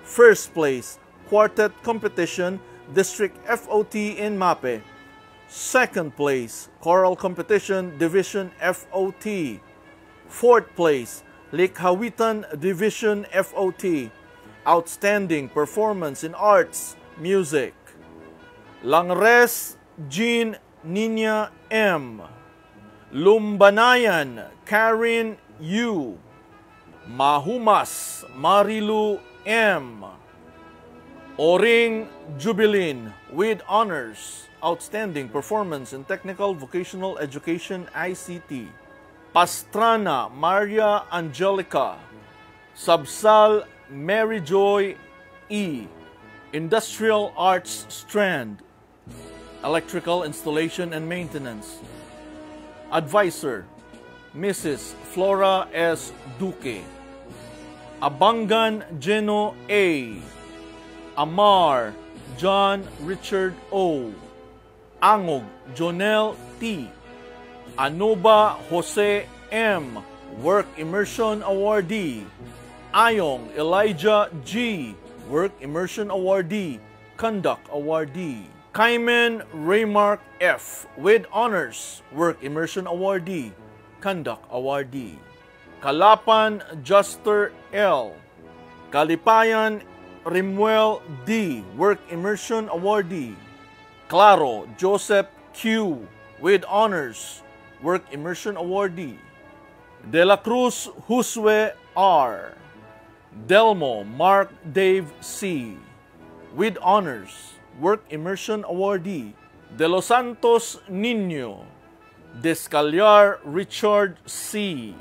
First place, Quartet Competition District FOT in MAPE. Second place, Choral Competition Division FOT. Fourth place, Likhawitan Division FOT. Outstanding Performance in Arts, Music. Langres Jean Nina M. Lumbanayan Karen U. Mahumas Marilu M. Oring Jubilin with honors. Outstanding Performance in Technical Vocational Education, ICT. Pastrana Maria Angelica. Sabsal Mary Joy E. Industrial Arts Strand. Electrical Installation and Maintenance. Advisor, Mrs. Flora S. Duque. Abangan Geno A. Amar John Richard O. Angog Jonel T. Anuba Jose M. Work Immersion Awardee. Ayong Elijah G. Work Immersion Awardee. Conduct Awardee. Kaimen Raymark F. with honors. Work Immersion Awardee. Conduct Awardee. Kalapan Juster L. Kalipayan Rimuel D. Work Immersion Awardee. Claro Joseph Q. with honors. Work Immersion Awardee. De la Cruz Josue R. Delmo Mark Dave C. with honors. Work Immersion Awardee. De Los Santos Nino. Descaliar Richard C.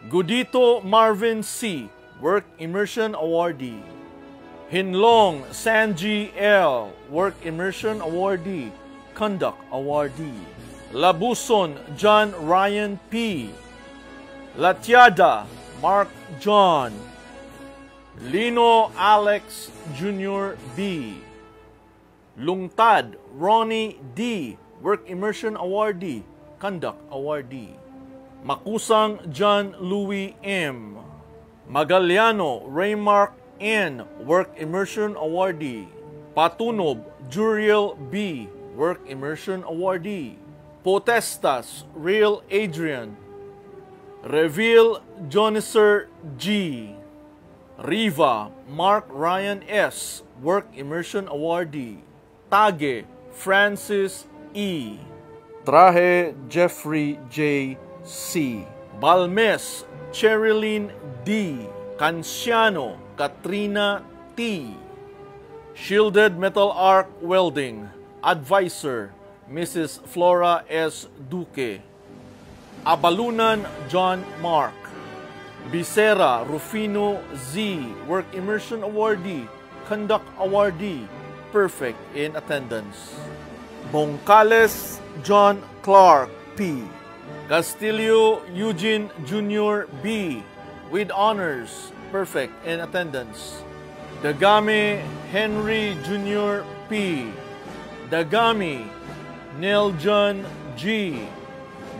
Gudito Marvin C. Work Immersion Awardee. Hinlong Sanji L. Work Immersion Awardee. Conduct Awardee. Labuson John Ryan P. Latiada Mark John. Lino Alex Jr. B. Lungtad Ronnie D. Work Immersion Awardee. Conduct Awardee. Makusang John Louis M. Magaliano Raymark N. Work Immersion Awardee. Patunob Juriel B. Work Immersion Awardee. Potestas Real Adrian. Reveal Joniser G. Riva Mark Ryan S. Work Immersion Awardee. Tage Francis E. Traje Jeffrey J. C. Balmes Cherilyn D. Canciano Katrina T. Shielded Metal Arc Welding Advisor Mrs. Flora S. Duque. Abalunan John Mark. Bisera Rufino Z. Work Immersion Awardee, Conduct Awardee, perfect in attendance. Boncales John Clark P. Castillo Eugene Jr. B. with honors, perfect in attendance. Dagami Henry Jr. P. Dagami Neil John G.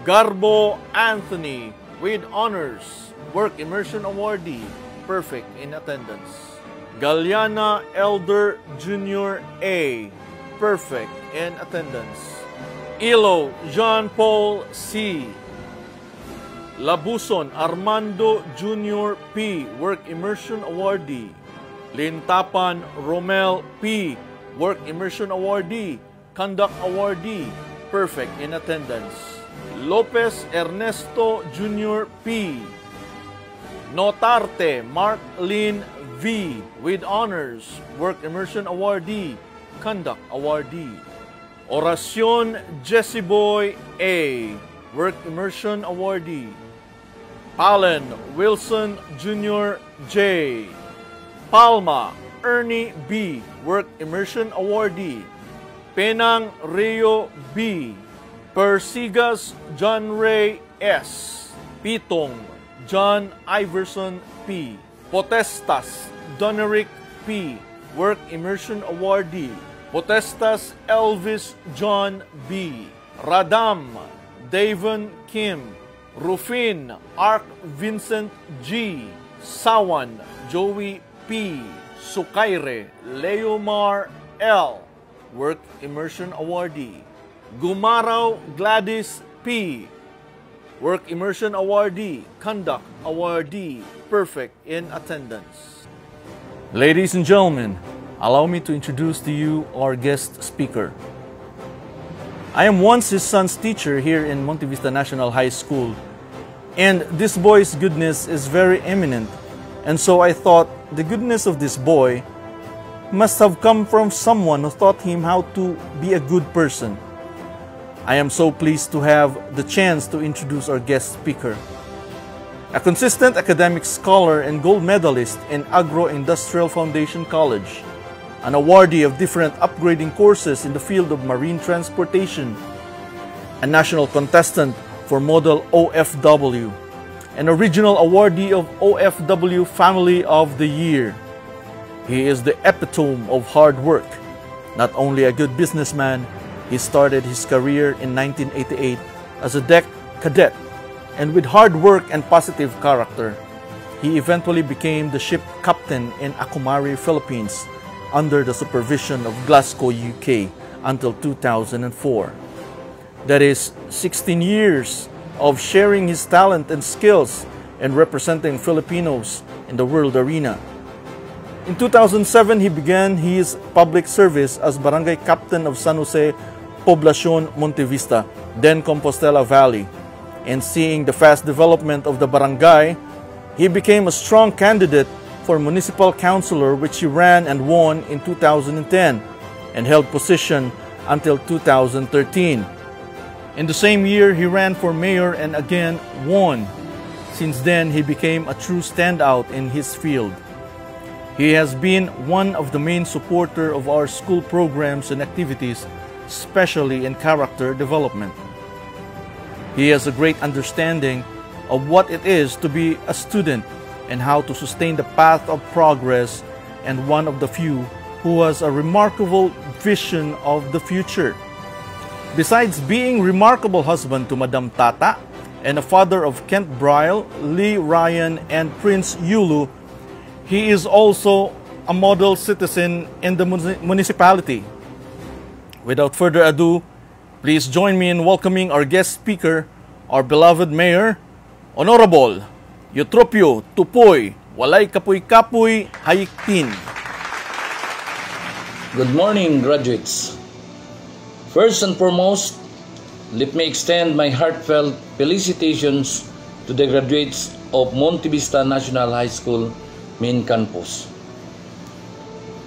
Garbo Anthony with honors, Work Immersion Awardee, perfect in attendance. Galiana Elder Jr. A. perfect in attendance. Ilo Jean Paul C. Labuson Armando Jr. P. Work Immersion Awardee. Lintapan Romel P. Work Immersion Awardee, Conduct Awardee, perfect in attendance. Lopez Ernesto Jr. P. Notarte Mark Lynn V. with honors, Work Immersion Awardee, Conduct Awardee. Oracion Jesse Boy A. Work Immersion Awardee. Palen Wilson Jr. J. Palma Ernie B. Work Immersion Awardee. Penang Rio B. Persigas John Ray S. Pitong John Iverson P. Potestas Donerick P. Work Immersion Awardee. Potestas Elvis John B. Radam Davon Kim. Rufin Ark Vincent G. Sawan Joey P. Sukaire Leomar L. Work Immersion Awardee. Gumaraw Gladys P. Work Immersion Awardee, Conduct Awardee, perfect in attendance. Ladies and gentlemen, allow me to introduce to you our guest speaker. I am once his son's teacher here in Monte Vista National High School, and this boy's goodness is very eminent, and so I thought the goodness of this boy must have come from someone who taught him how to be a good person. I am so pleased to have the chance to introduce our guest speaker. A consistent academic scholar and gold medalist in Agro-Industrial Foundation College, an awardee of different upgrading courses in the field of marine transportation, a national contestant for Model OFW, an original awardee of OFW Family of the Year. He is the epitome of hard work. Not only a good businessman, he started his career in 1988 as a deck cadet, and with hard work and positive character, he eventually became the ship captain in Akumari, Philippines, under the supervision of Glasgow, UK, until 2004. That is 16 years of sharing his talent and skills and representing Filipinos in the world arena. In 2007, he began his public service as Barangay Captain of San Jose Poblacion Monte Vista, then Compostela Valley. And seeing the fast development of the barangay, he became a strong candidate for municipal councilor, which he ran and won in 2010 and held position until 2013. In the same year, he ran for mayor and again won. Since then, he became a true standout in his field. He has been one of the main supporters of our school programs and activities, especially in character development. He has a great understanding of what it is to be a student and how to sustain the path of progress, and one of the few who has a remarkable vision of the future. Besides being remarkable husband to Madam Tata, and a father of Kent Bryle, Lee Ryan, and Prince Yulu, he is also a model citizen in the municipality. Without further ado, please join me in welcoming our guest speaker, our beloved Mayor, Honorable Eutropio Tupoy Walay Kapoy-Kapoy Hayiktin. Good morning, graduates. First and foremost, let me extend my heartfelt felicitations to the graduates of Monte Vista National High School main campus.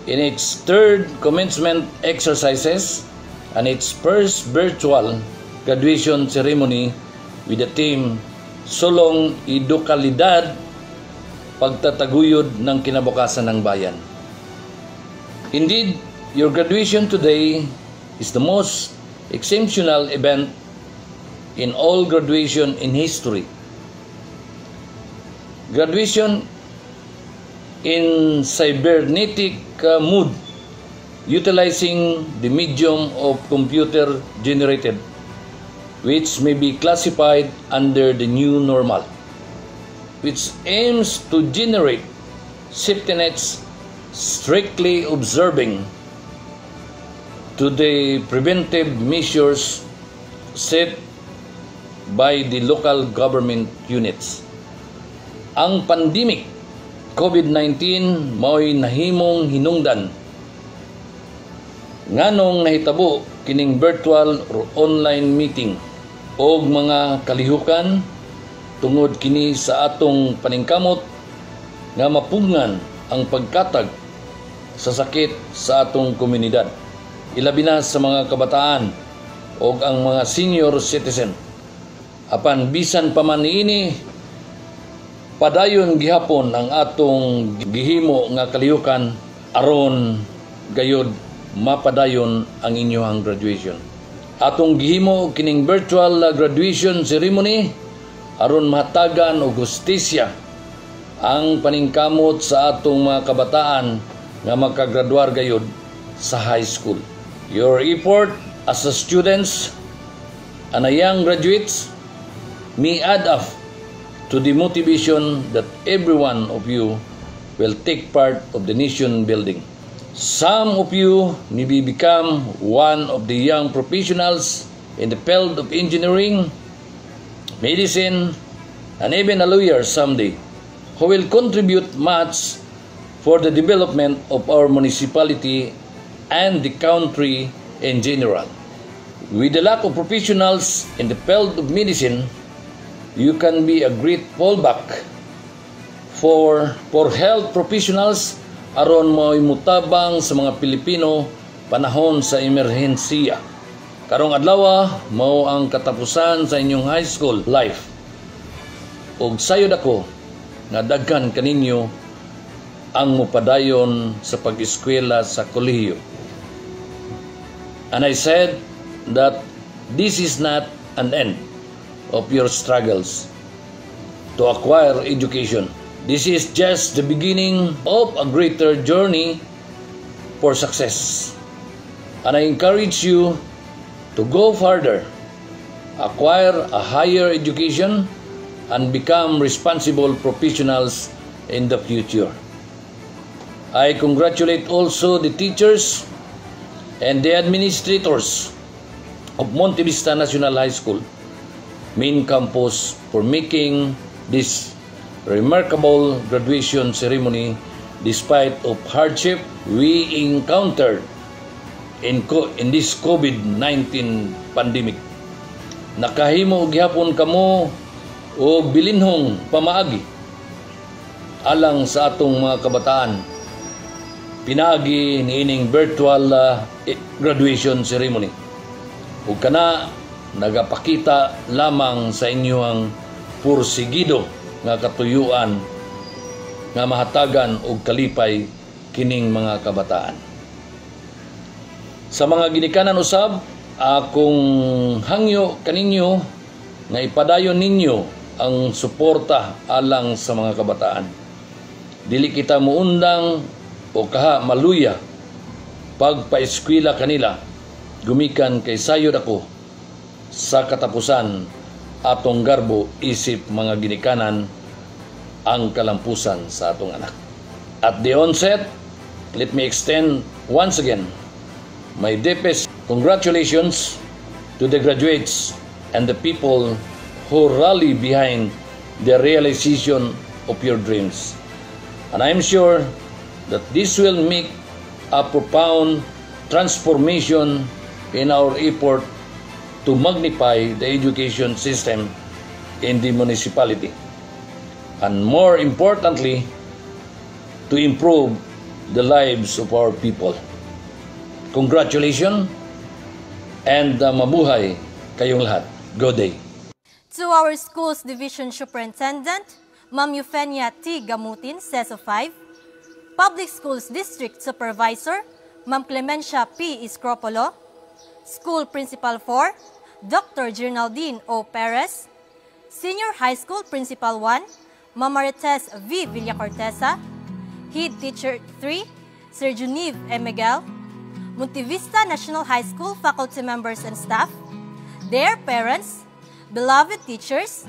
In its third commencement exercises and its first virtual graduation ceremony with the theme Sulong Edukalidad, pagtataguyod ng kinabukasan ng bayan. Indeed, your graduation today is the most exceptional event in all graduation in history. Graduation in cybernetic mode, utilizing the medium of computer generated, which may be classified under the new normal, which aims to generate safety nets strictly observing to the preventive measures set by the local government units. Ang pandemic COVID-19 mao'y nahimong hinungdan nganong nahitabo kining virtual or online meeting og mga kalihukan tungod kini sa atong paningkamot nga mapugngan ang pagkatag sa sakit sa atong komunidad, ilabi na sa mga kabataan o ang mga senior citizen. Apan bisan pa man niini, padayon gihapon ang atong gihimo nga kalihukan aron gayud mapadayon ang inyong graduation. Atong gihimo kining virtual graduation ceremony aron mahatagan og hustisya ang paningkamot sa atong mga kabataan nga makagraduar gayud sa high school. Your effort as a students and a young graduates may add up to the motivation that every one of you will take part of the nation building. Some of you may become one of the young professionals in the field of engineering, medicine, and even a lawyer someday, who will contribute much for the development of our municipality and the country in general. With the lack of professionals in the field of medicine, you can be a great fallback for health professionals aron mo'y mutabang sa mga Pilipino panahon sa emerhensiya. Karong adlaw mao ang katapusan sa inyong high school life. Ug sayod ako nga daghan kaninyo ang mupadayon sa pag-eskwela sa kolehiyo. And I said that this is not an end of your struggles to acquire education. This is just the beginning of a greater journey for success. And I encourage you to go further, acquire a higher education, and become responsible professionals in the future. I congratulate also the teachers and the administrators of Monte Vista National High School main campus for making this remarkable graduation ceremony despite of hardship we encountered in this COVID-19 pandemic. Nakahimo gihapon kamo o bilinhong pamaagi alang sa atong mga kabataan. Pinaagi niining virtual graduation ceremony. Ug kana nagapakita lamang sa inyong pursigido nga katuyuan nga mahatagan og kalipay kining mga kabataan. Sa mga ginikanan usab, akong hangyo kaninyo nga ipadayon ninyo ang suporta alang sa mga kabataan. Dili kita muundang o kaha maluya pagpaeskwela kanila gumikan kay sayod ako sa katapusan atong garbo isip mga ginikanan ang kalampusan sa atong anak. At the onset, let me extend once again my deepest congratulations to the graduates and the people who rally behind the realization of your dreams. And I am sure that this will make a profound transformation in our effort to magnify the education system in the municipality, and more importantly, to improve the lives of our people. Congratulations and mabuhay kayong lahat. Good day. To our school's division superintendent, Ma'am Eufenia T. Gamutin, CESO 5, Public Schools District Supervisor, Ma'am Clemencia P. Iscropolo, School Principal 4, Dr. Gernaldine O. Perez, Senior High School Principal 1, Ma'am Marites V. Villacortesa, Head Teacher 3, Sir Junive M. Miguel, Montevista National High School faculty members and staff, their parents, beloved teachers,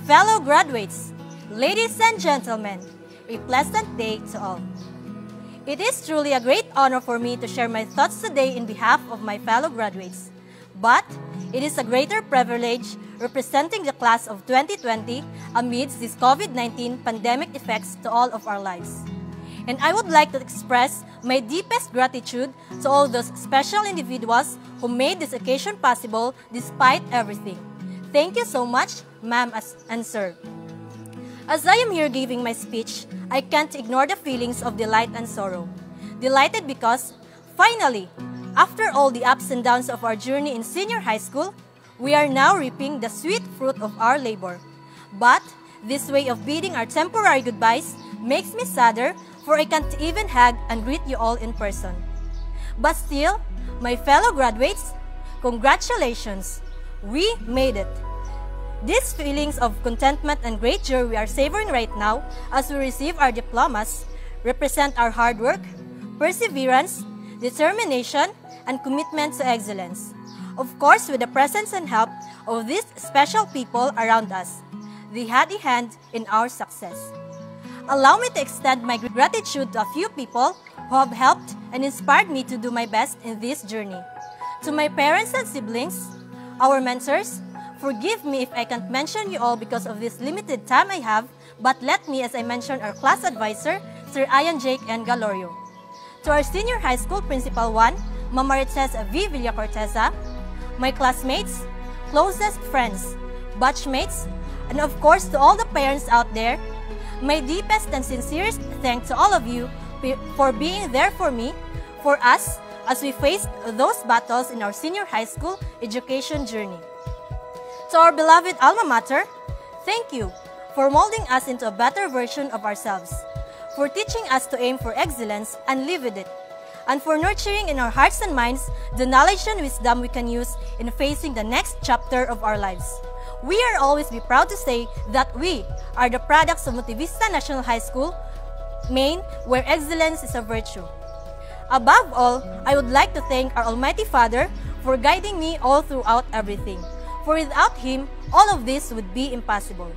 fellow graduates, ladies and gentlemen, a pleasant day to all. It is truly a great honor for me to share my thoughts today in behalf of my fellow graduates. But it is a greater privilege representing the class of 2020 amidst this COVID-19 pandemic effects to all of our lives. And I would like to express my deepest gratitude to all those special individuals who made this occasion possible despite everything. Thank you so much, ma'am and sir. As I am here giving my speech, I can't ignore the feelings of delight and sorrow. Delighted because, finally, after all the ups and downs of our journey in senior high school, we are now reaping the sweet fruit of our labor. But this way of bidding our temporary goodbyes makes me sadder, for I can't even hug and greet you all in person. But still, my fellow graduates, congratulations! We made it! These feelings of contentment and great joy we are savoring right now as we receive our diplomas represent our hard work, perseverance, determination, and commitment to excellence. Of course, with the presence and help of these special people around us, they had a hand in our success. Allow me to extend my gratitude to a few people who have helped and inspired me to do my best in this journey. To my parents and siblings, our mentors, forgive me if I can't mention you all because of this limited time I have, but let me, as I mentioned, our class advisor, Sir Ian Jake and Galorio. To our senior high school principal 1, Ma'am Marites V. Villacortesa, my classmates, closest friends, batchmates, and of course to all the parents out there, my deepest and sincerest thanks to all of you for being there for me, for us, as we faced those battles in our senior high school education journey. To our beloved alma mater, thank you for molding us into a better version of ourselves, for teaching us to aim for excellence and live with it, and for nurturing in our hearts and minds the knowledge and wisdom we can use in facing the next chapter of our lives. We are always be proud to say that we are the products of Montevista National High School, Maine, where excellence is a virtue. Above all, I would like to thank our Almighty Father for guiding me all throughout everything, for without Him, all of this would be impossible.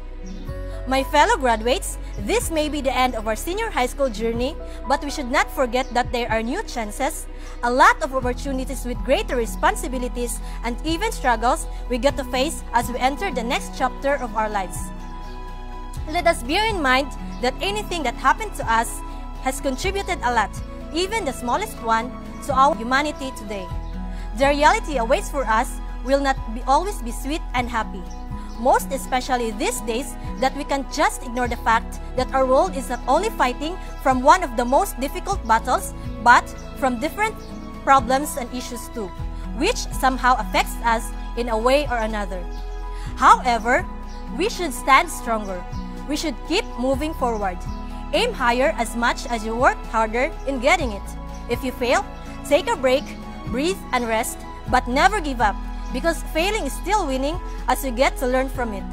My fellow graduates, this may be the end of our senior high school journey, but we should not forget that there are new chances, a lot of opportunities with greater responsibilities, and even struggles we get to face as we enter the next chapter of our lives. Let us bear in mind that anything that happened to us has contributed a lot, even the smallest one, to our humanity today. The reality awaits for us will not always be sweet and happy. Most especially these days that we can't just ignore the fact that our world is not only fighting from one of the most difficult battles, but from different problems and issues too, which somehow affects us in a way or another. However, we should stand stronger. We should keep moving forward. Aim higher as much as you work harder in getting it. If you fail, take a break, breathe and rest, but never give up, because failing is still winning as you get to learn from it.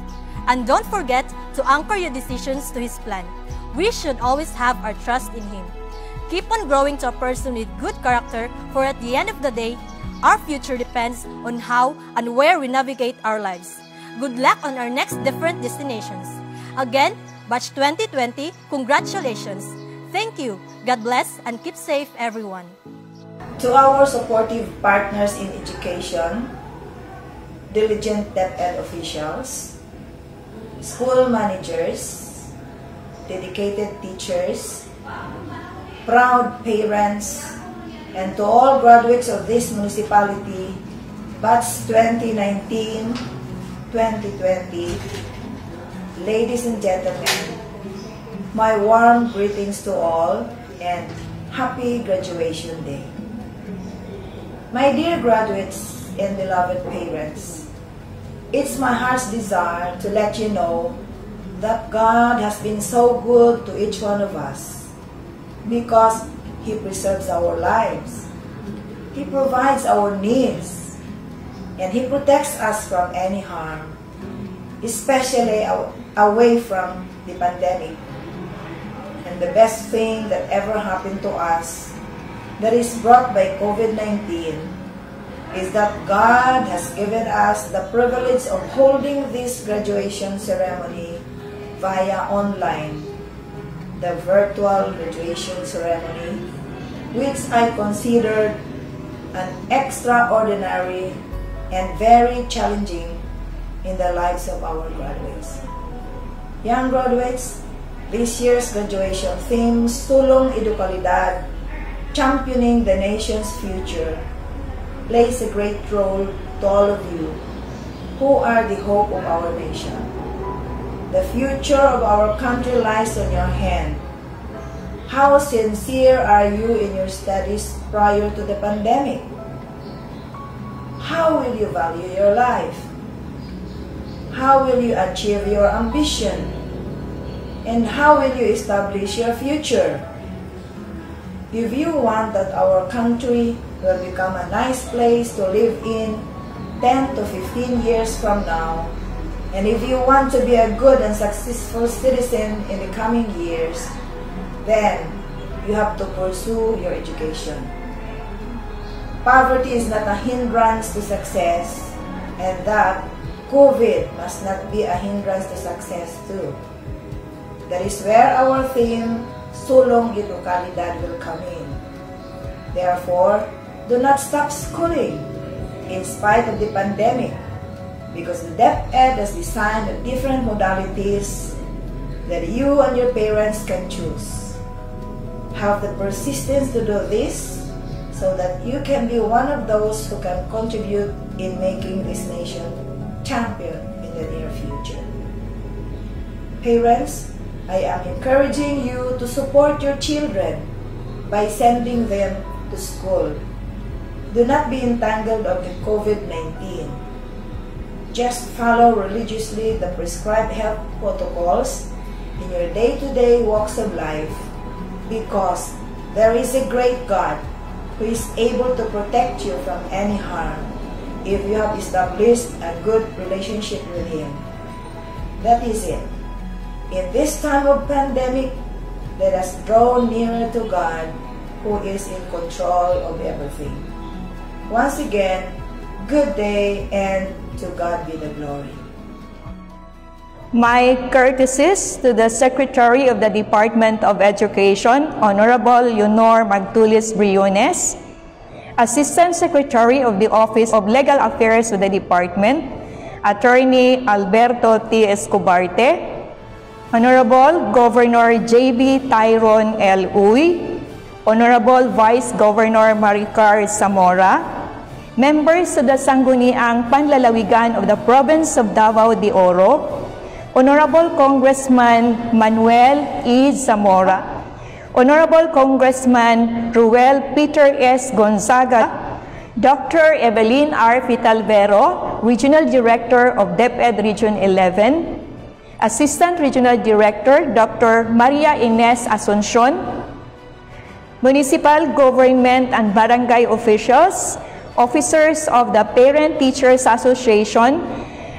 And don't forget to anchor your decisions to His plan. We should always have our trust in Him. Keep on growing to a person with good character, for at the end of the day, our future depends on how and where we navigate our lives. Good luck on our next different destinations. Again, Batch 2020, congratulations. Thank you. God bless and keep safe, everyone. To our supportive partners in education, diligent DepEd officials, school managers, dedicated teachers, proud parents, and to all graduates of this municipality, Batch 2019-2020, ladies and gentlemen, my warm greetings to all and happy graduation day. My dear graduates and beloved parents, it's my heart's desire to let you know that God has been so good to each one of us because He preserves our lives, He provides our needs, and He protects us from any harm, especially away from the pandemic. And the best thing that ever happened to us that is brought by COVID-19 is that God has given us the privilege of holding this graduation ceremony via online, the virtual graduation ceremony, which I considered an extraordinary and very challenging in the lives of our graduates. Young graduates, this year's graduation theme, Sulong Edukalidad, championing the nation's future, plays a great role to all of you who are the hope of our nation. The future of our country lies on your hand. How sincere are you in your studies prior to the pandemic? How will you value your life? How will you achieve your ambition? And how will you establish your future? If you want that our country will become a nice place to live in 10 to 15 years from now, and if you want to be a good and successful citizen in the coming years, then you have to pursue your education. Poverty is not a hindrance to success, and that COVID must not be a hindrance to success too. That is where our theme, Sulong Edukalidad, will come in. Therefore, do not stop schooling in spite of the pandemic, because the DepEd has designed different modalities that you and your parents can choose. Have the persistence to do this so that you can be one of those who can contribute in making this nation champion in the near future. Parents, I am encouraging you to support your children by sending them to school. Do not be entangled of the COVID-19. Just follow religiously the prescribed health protocols in your day-to-day walks of life, because there is a great God who is able to protect you from any harm if you have established a good relationship with Him. That is it. In this time of pandemic, let us draw nearer to God, who is in control of everything. Once again, good day, and to God be the glory. My courtesies to the Secretary of the Department of Education, Honorable Leonor Magtulis Briones, Assistant Secretary of the Office of Legal Affairs of the Department, Attorney Alberto T. Escobarte, Honorable Governor J.B. Tyron L. Uy, Honorable Vice Governor Maricar Zamora, members of the Sangguniang Panlalawigan of the Province of Davao de Oro, Honorable Congressman Manuel E. Zamora, Honorable Congressman Ruel Peter S. Gonzaga, Dr. Evelyn R. Fitalvero, Regional Director of DepEd Region 11, Assistant Regional Director Dr. Maria Ines Asuncion, Municipal Government and Barangay Officials, Officers of the Parent Teachers Association,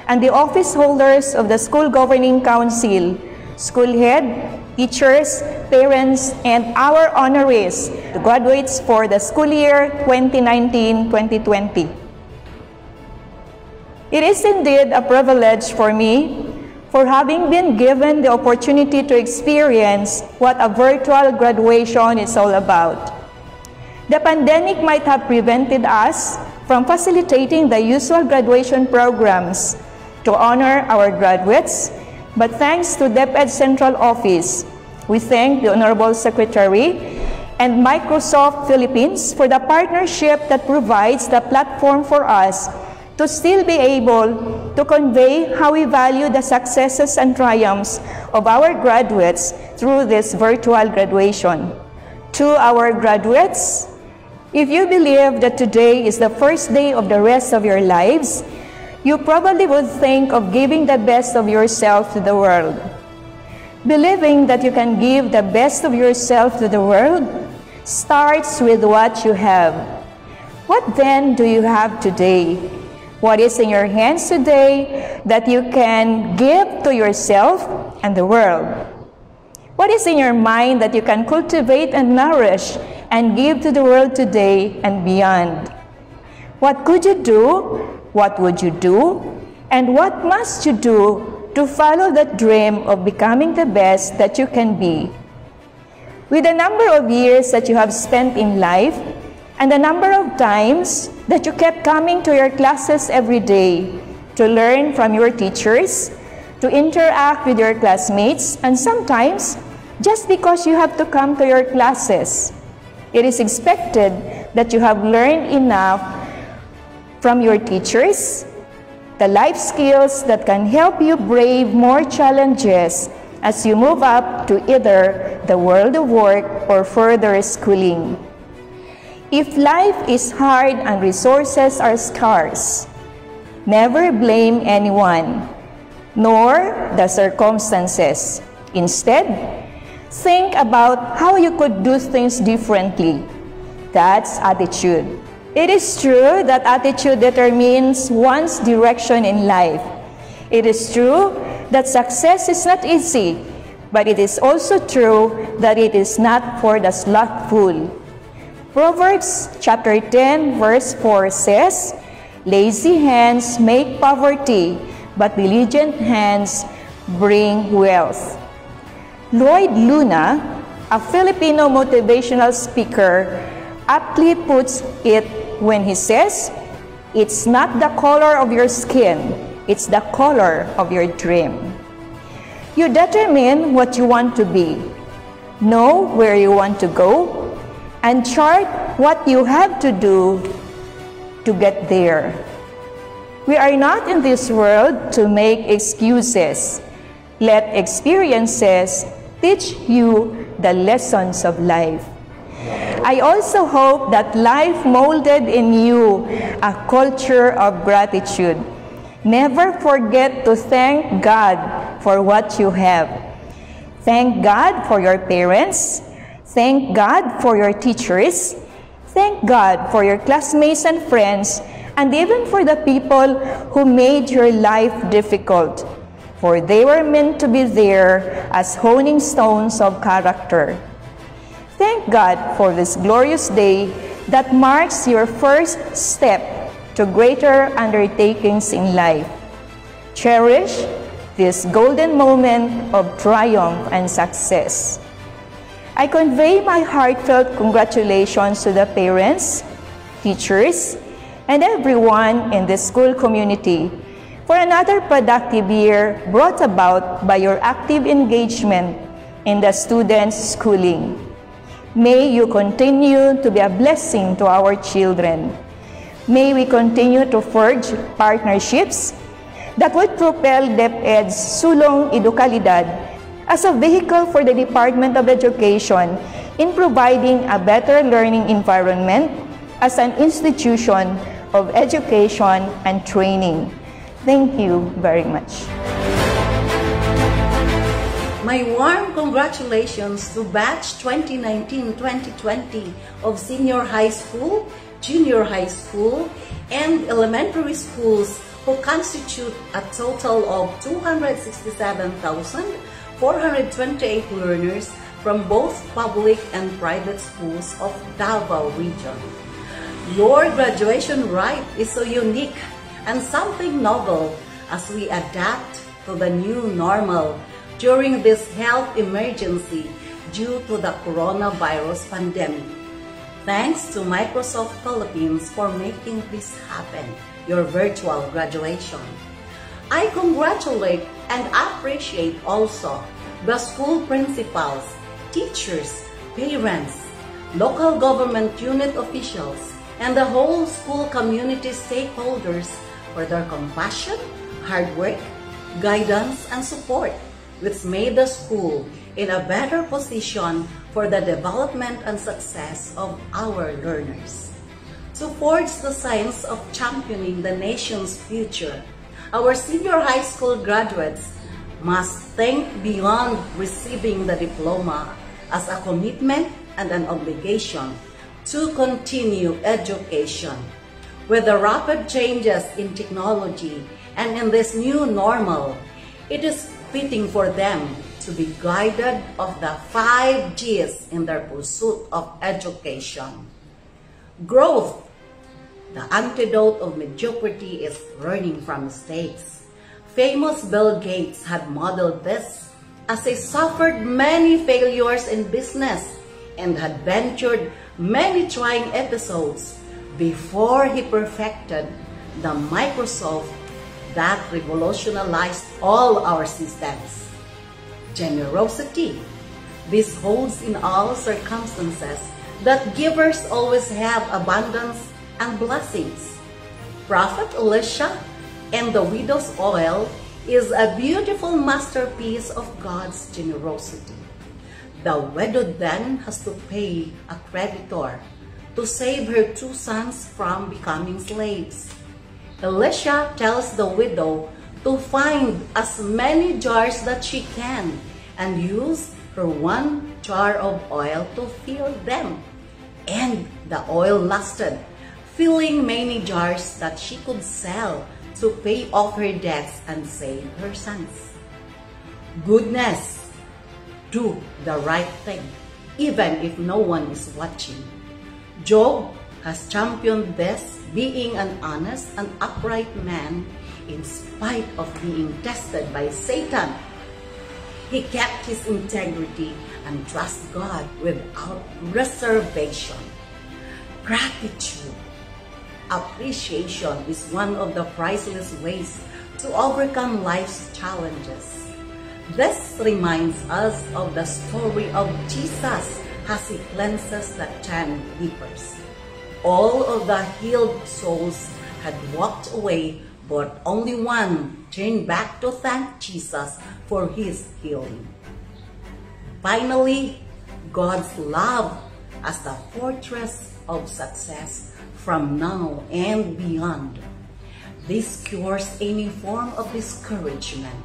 and the office holders of the School Governing Council, school head, teachers, parents, and our honorees, the graduates for the school year 2019-2020. It is indeed a privilege for me for having been given the opportunity to experience what a virtual graduation is all about. The pandemic might have prevented us from facilitating the usual graduation programs to honor our graduates, but thanks to DepEd Central Office, we thank the Honorable Secretary and Microsoft Philippines for the partnership that provides the platform for us to still be able to convey how we value the successes and triumphs of our graduates through this virtual graduation. To our graduates, if you believe that today is the first day of the rest of your lives, you probably would think of giving the best of yourself to the world. Believing that you can give the best of yourself to the world starts with what you have. What then do you have today? What is in your hands today that you can give to yourself and the world? What is in your mind that you can cultivate and nourish and give to the world today and beyond? What could you do? What would you do? And what must you do to follow that dream of becoming the best that you can be? With the number of years that you have spent in life and the number of times that you kept coming to your classes every day to learn from your teachers, to interact with your classmates, and sometimes just because you have to come to your classes, it is expected that you have learned enough from your teachers, the life skills that can help you brave more challenges as you move up to either the world of work or further schooling. If life is hard and resources are scarce, never blame anyone, nor the circumstances. Instead, think about how you could do things differently. That's attitude. It is true that attitude determines one's direction in life. It is true that success is not easy, but it is also true that it is not for the slothful. Proverbs chapter 10 verse 4 says, "Lazy hands make poverty, but diligent hands bring wealth." Lloyd Luna, a Filipino motivational speaker, aptly puts it when he says, "It's not the color of your skin, it's the color of your dream." You determine what you want to be, know where you want to go, and chart what you have to do to get there. We are not in this world to make excuses. Let experiences teach you the lessons of life. I also hope that life molded in you a culture of gratitude. Never forget to thank God for what you have. Thank God for your parents. Thank God for your teachers. Thank God for your classmates and friends, and even for the people who made your life difficult, for they were meant to be there as honing stones of character. Thank God for this glorious day that marks your first step to greater undertakings in life. Cherish this golden moment of triumph and success. I convey my heartfelt congratulations to the parents, teachers, and everyone in the school community for another productive year brought about by your active engagement in the students' schooling. May you continue to be a blessing to our children. May we continue to forge partnerships that would propel DepEd's Sulong Edukalidad as a vehicle for the Department of Education in providing a better learning environment as an institution of education and training. Thank you very much. My warm congratulations to Batch 2019-2020 of senior high school, junior high school, and elementary schools who constitute a total of 267,428 learners from both public and private schools of Davao Region. Your graduation rite is so unique and something novel as we adapt to the new normal during this health emergency due to the coronavirus pandemic. Thanks to Microsoft Philippines for making this happen, your virtual graduation. I congratulate and appreciate also the school principals, teachers, parents, local government unit officials, and the whole school community stakeholders for their compassion, hard work, guidance, and support, which made the school in a better position for the development and success of our learners. To forge the science of championing the nation's future, our senior high school graduates must think beyond receiving the diploma as a commitment and an obligation to continue education. With the rapid changes in technology and in this new normal, it is fitting for them to be guided of the 5 G's in their pursuit of education. Growth. The antidote of mediocrity is learning from mistakes. Famous Bill Gates had modeled this as he suffered many failures in business and had ventured many trying episodes before he perfected the Microsoft that revolutionized all our systems. Generosity. This holds in all circumstances that givers always have abundance and blessings. Prophet Elisha and the widow's oil is a beautiful masterpiece of God's generosity. The widow then has to pay a creditor to save her 2 sons from becoming slaves. Elisha tells the widow to find as many jars that she can and use her 1 jar of oil to fill them. And the oil lasted, filling many jars that she could sell to pay off her debts and save her sons. Goodness. Do the right thing, even if no one is watching. Job has championed this, being an honest and upright man in spite of being tested by Satan. He kept his integrity and trusted God without reservation. Gratitude. Appreciation is one of the priceless ways to overcome life's challenges. This reminds us of the story of Jesus as he cleanses the 10 lepers. All of the healed souls had walked away, but only one turned back to thank Jesus for his healing. Finally, God's love as the fortress of success from now and beyond. This cures any form of discouragement.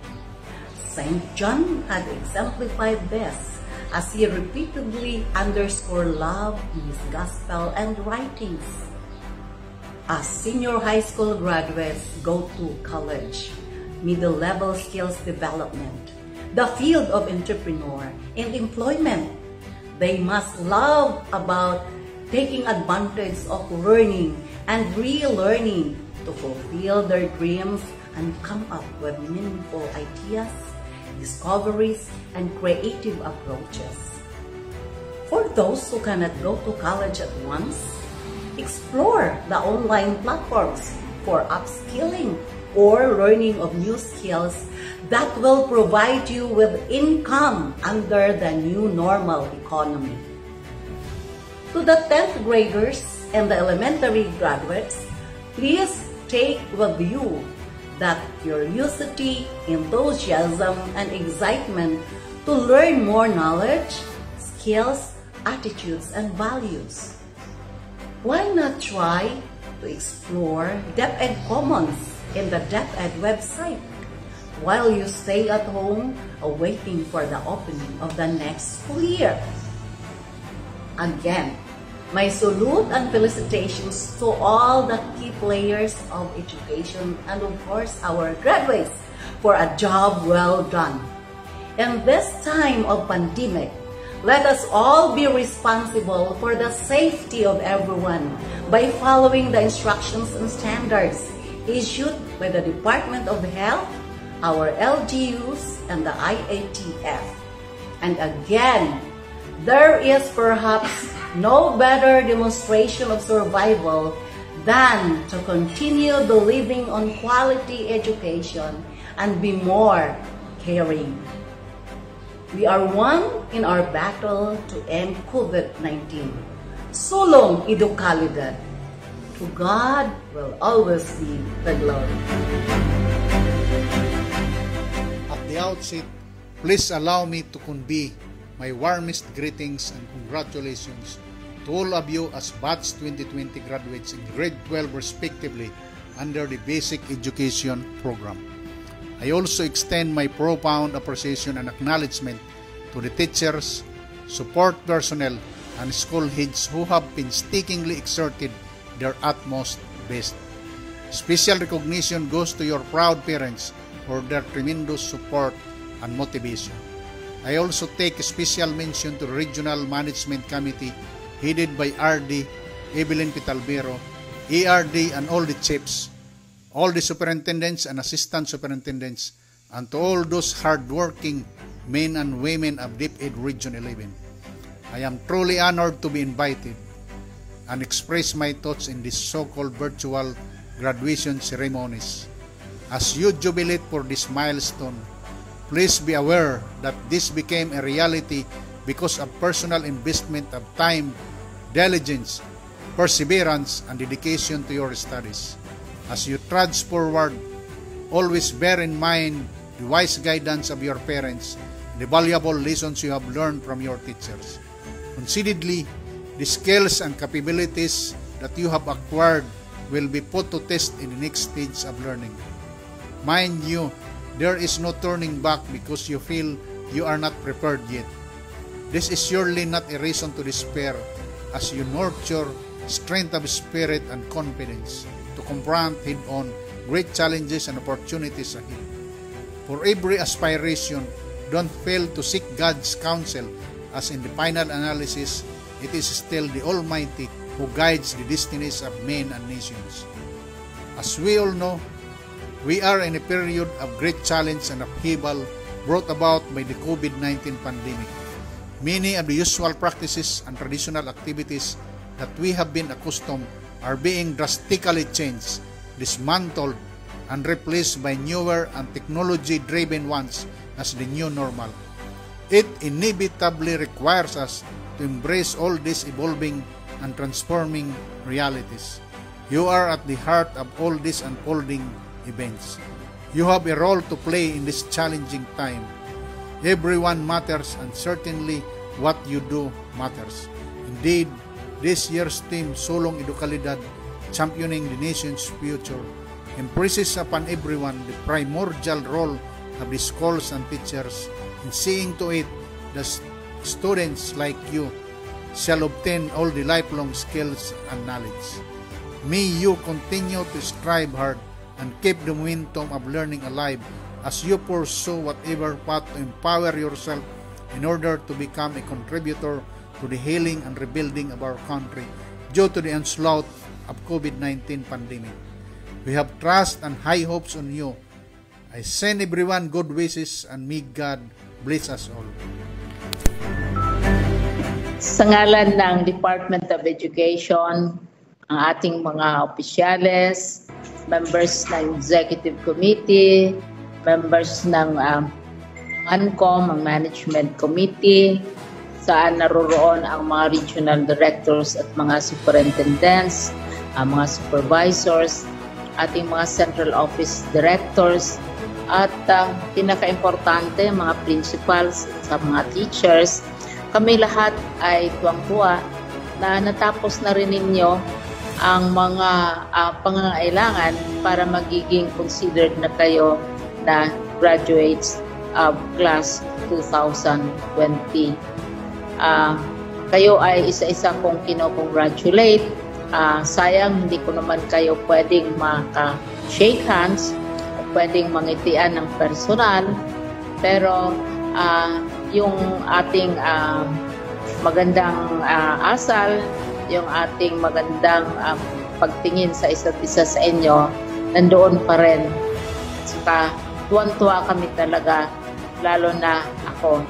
St. John had exemplified this as he repeatedly underscored love in his gospel and writings. As senior high school graduates go to college, middle-level skills development, the field of entrepreneur and employment, they must love about taking advantage of learning and relearning to fulfill their dreams and come up with meaningful ideas, discoveries, and creative approaches. For those who cannot go to college at once, explore the online platforms for upskilling or learning of new skills that will provide you with income under the new normal economy. To the 10th graders and the elementary graduates, please take with you that curiosity, enthusiasm, and excitement to learn more knowledge, skills, attitudes, and values. Why not try to explore DepEd Commons in the DepEd website while you stay at home awaiting for the opening of the next school year? Again, my salute and felicitations to all the key players of education and of course our graduates for a job well done. In this time of pandemic, let us all be responsible for the safety of everyone by following the instructions and standards issued by the Department of Health, our LGUs, and the IATF. And again, there is perhaps no better demonstration of survival than to continue believing on quality education and be more caring. We are one in our battle to end COVID-19. Sulong Idukalidad. To God will always be the glory. At the outset, please allow me to convey my warmest greetings and congratulations to all of you as Batch 2020 graduates in grade 12 respectively under the Basic Education Program. I also extend my profound appreciation and acknowledgement to the teachers, support personnel, and school heads who have painstakingly exerted their utmost best. Special recognition goes to your proud parents for their tremendous support and motivation. I also take a special mention to the Regional Management Committee headed by RD Evelyn Pitalbero, ERD, and all the chiefs, all the superintendents and assistant superintendents, and to all those hardworking men and women of DepEd Region 11. I am truly honored to be invited and express my thoughts in this so-called virtual graduation ceremonies. As you jubilate for this milestone, please be aware that this became a reality because of personal investment of time, diligence, perseverance, and dedication to your studies. As you trudge forward, always bear in mind the wise guidance of your parents, the valuable lessons you have learned from your teachers. Conceitedly, the skills and capabilities that you have acquired will be put to test in the next stage of learning. Mind you, there is no turning back because you feel you are not prepared yet. This is surely not a reason to despair as you nurture strength of spirit and confidence to confront head-on great challenges and opportunities ahead. For every aspiration, don't fail to seek God's counsel, as in the final analysis, it is still the Almighty who guides the destinies of men and nations. As we all know, we are in a period of great challenge and upheaval brought about by the COVID-19 pandemic. Many of the usual practices and traditional activities that we have been accustomed are being drastically changed, dismantled, and replaced by newer and technology-driven ones as the new normal. It inevitably requires us to embrace all these evolving and transforming realities. You are at the heart of all these unfolding events. You have a role to play in this challenging time. Everyone matters, and certainly what you do matters. Indeed, this year's theme, Sulong Idukalidad, Championing the Nation's Future, impresses upon everyone the primordial role of the schools and teachers in seeing to it that students like you shall obtain all the lifelong skills and knowledge. May you continue to strive hard and keep the momentum of learning alive as you pursue whatever path to empower yourself in order to become a contributor to the healing and rebuilding of our country due to the onslaught of COVID-19 pandemic. We have trust and high hopes on you. I send everyone good wishes and may God bless us all. Sa ngalan ng Department of Education, ang ating mga opisyales, members ng Executive Committee, members ng ANCOM, ang Management Committee, saan naroroon ang mga regional directors at mga superintendents, ang mga supervisors, ating mga central office directors, at pinaka-importante, mga principals sa mga teachers. Kami lahat ay tuwang-tuwa na natapos na rin ninyo ang mga pangangailangan para magiging considered na kayo na graduates of class 2020. Kayo ay isa-isa kong kino-congratulate. Sayang hindi ko naman kayo pwedeng maka-shake hands o pwedeng mangitian ng personal, pero yung ating magandang asal, yung ating magandang pagtingin sa isa't isa sa inyo nandoon pa rin. At saka tuwan-tuwa kami talaga, lalo na ako.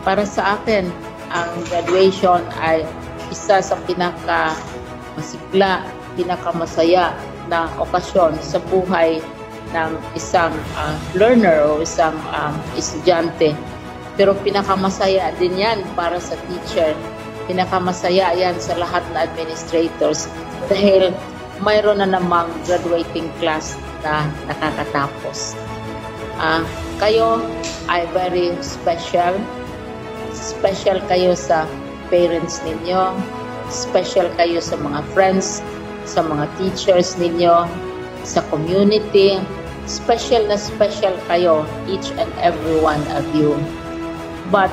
Para sa akin, ang graduation ay isa sa pinakamasigla, pinakamasaya na okasyon sa buhay ng isang learner o isang estudyante. Pero pinakamasaya din yan para sa teacher. Pinakamasaya yan sa lahat na administrators dahil mayroon na namang graduating class na nakakatapos. Kayo ay very special. Special kayo sa parents ninyo. Special kayo sa mga friends, sa mga teachers ninyo, sa community. Special na special kayo, each and every one of you. But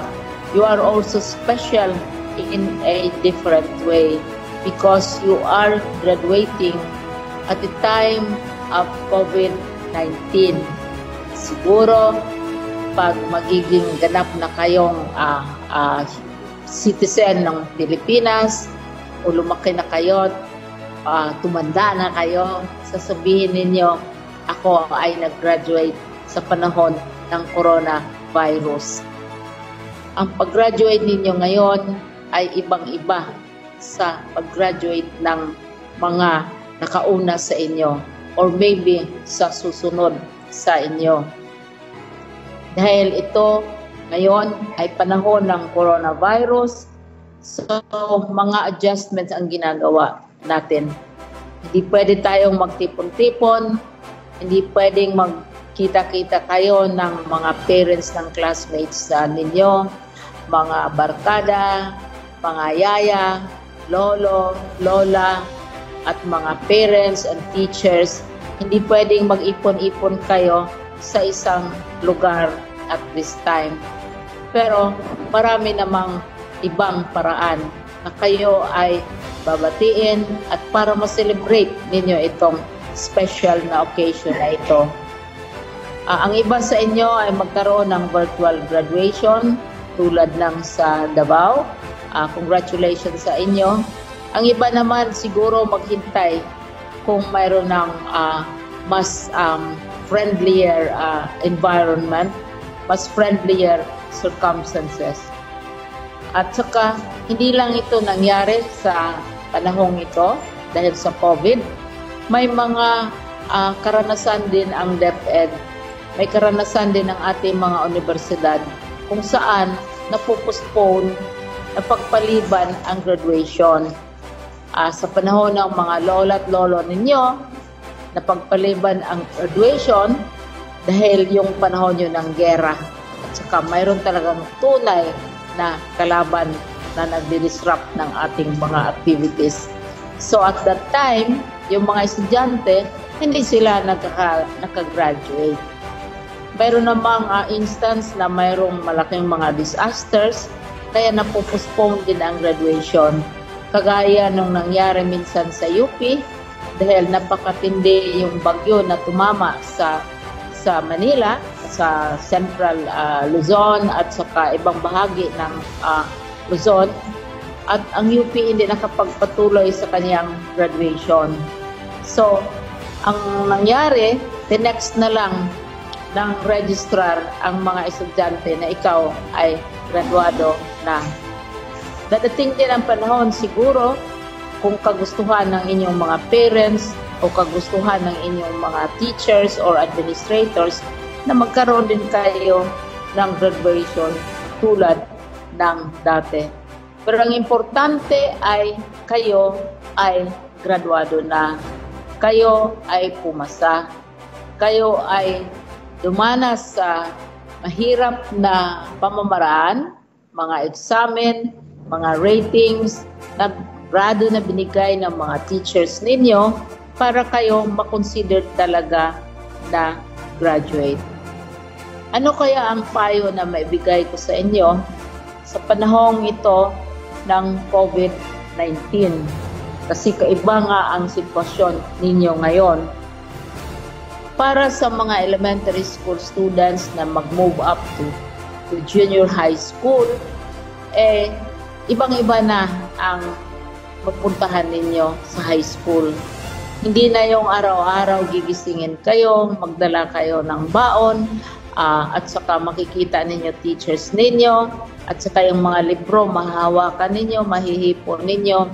you are also special in a different way because you are graduating at the time of COVID-19. Siguro, pag magiging ganap na kayong citizen ng Pilipinas o lumaki na kayo, tumanda na kayo, sasabihin ninyo, ako ay nag-graduate sa panahon ng coronavirus. Ang pag-graduate ninyo ngayon ay ibang-iba sa pag-graduate ng mga nakauna sa inyo or maybe sa susunod sa inyo. Dahil ito ngayon ay panahon ng coronavirus, so mga adjustments ang ginagawa natin. Hindi pwede tayong magtipon-tipon, hindi pwedeng magkita-kita kayo ng mga parents ng classmates ninyo, mga barkada, mga yaya, lolo, lola, at mga parents and teachers. Hindi pwedeng mag-ipon-ipon kayo sa isang lugar at this time. Pero marami namang ibang paraan na kayo ay babatiin at para ma-celebrate ninyo itong special na occasion na ito. Ang iba sa inyo ay magkaroon ng virtual graduation tulad ng sa Davao. Congratulations sa inyo. Ang iba naman siguro maghintay kung mayroon ng mas friendlier environment, mas friendlier circumstances. At saka, hindi lang ito nangyari sa panahong ito dahil sa COVID. May mga karanasan din ang DepEd. May karanasan din ang ating mga universidad kung saan napupostpone, napagpaliban ang graduation. Sa panahon ng mga lola at lolo ninyo, napagpaliban ang graduation dahil yung panahon yun ng gera. At saka mayroon talagang tunay na kalaban na nagdi-disrupt ng ating mga activities. So at that time, yung mga estudyante, hindi sila nakagraduate. Mayroon namang instance na mayroong malaking mga disasters, kaya napopostpone din ang graduation. Kagaya nung nangyari minsan sa UP, dahil napakatindi yung bagyo na tumama sa Manila, sa Central Luzon at saka ibang bahagi ng Luzon, at ang UP hindi nakapagpatuloy sa kanyang graduation. So, ang nangyari, the-next na lang ng registrar ang mga estudyante na ikaw ay graduado na. Dadating din ang panahon siguro kung kagustuhan ng inyong mga parents o kagustuhan ng inyong mga teachers or administrators na magkaroon din kayo ng graduation tulad ng dati. Pero ang importante ay kayo ay graduado na. Kayo ay pumasa. Kayo ay dumanas sa mahirap na pamamaraan, mga examen, mga ratings, na grado na binigay ng mga teachers ninyo para kayo makonsider talaga na graduate. Ano kaya ang payo na maibigay ko sa inyo sa panahong ito ng COVID-19? Kasi kaiba nga ang sitwasyon ninyo ngayon. Para sa mga elementary school students na mag-move up to junior high school, ibang-iba na ang pupuntahan ninyo sa high school. Hindi na yung araw-araw gigisingin kayo, magdala kayo ng baon, at saka makikita ninyo teachers ninyo, at saka yung mga libro, mahahawakan ninyo, mahihipo ninyo.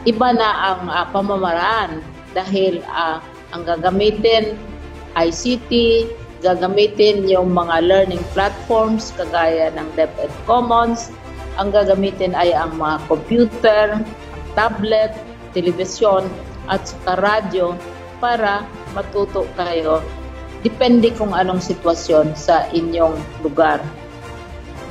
Iba na ang pamamaraan dahil ang gagamitin ICT, gagamitin yung mga learning platforms kagaya ng DepEd Commons, ang gagamitin ay ang mga computer, tablet, telebisyon, at saka radyo para matuto kayo. Depende kung anong sitwasyon sa inyong lugar.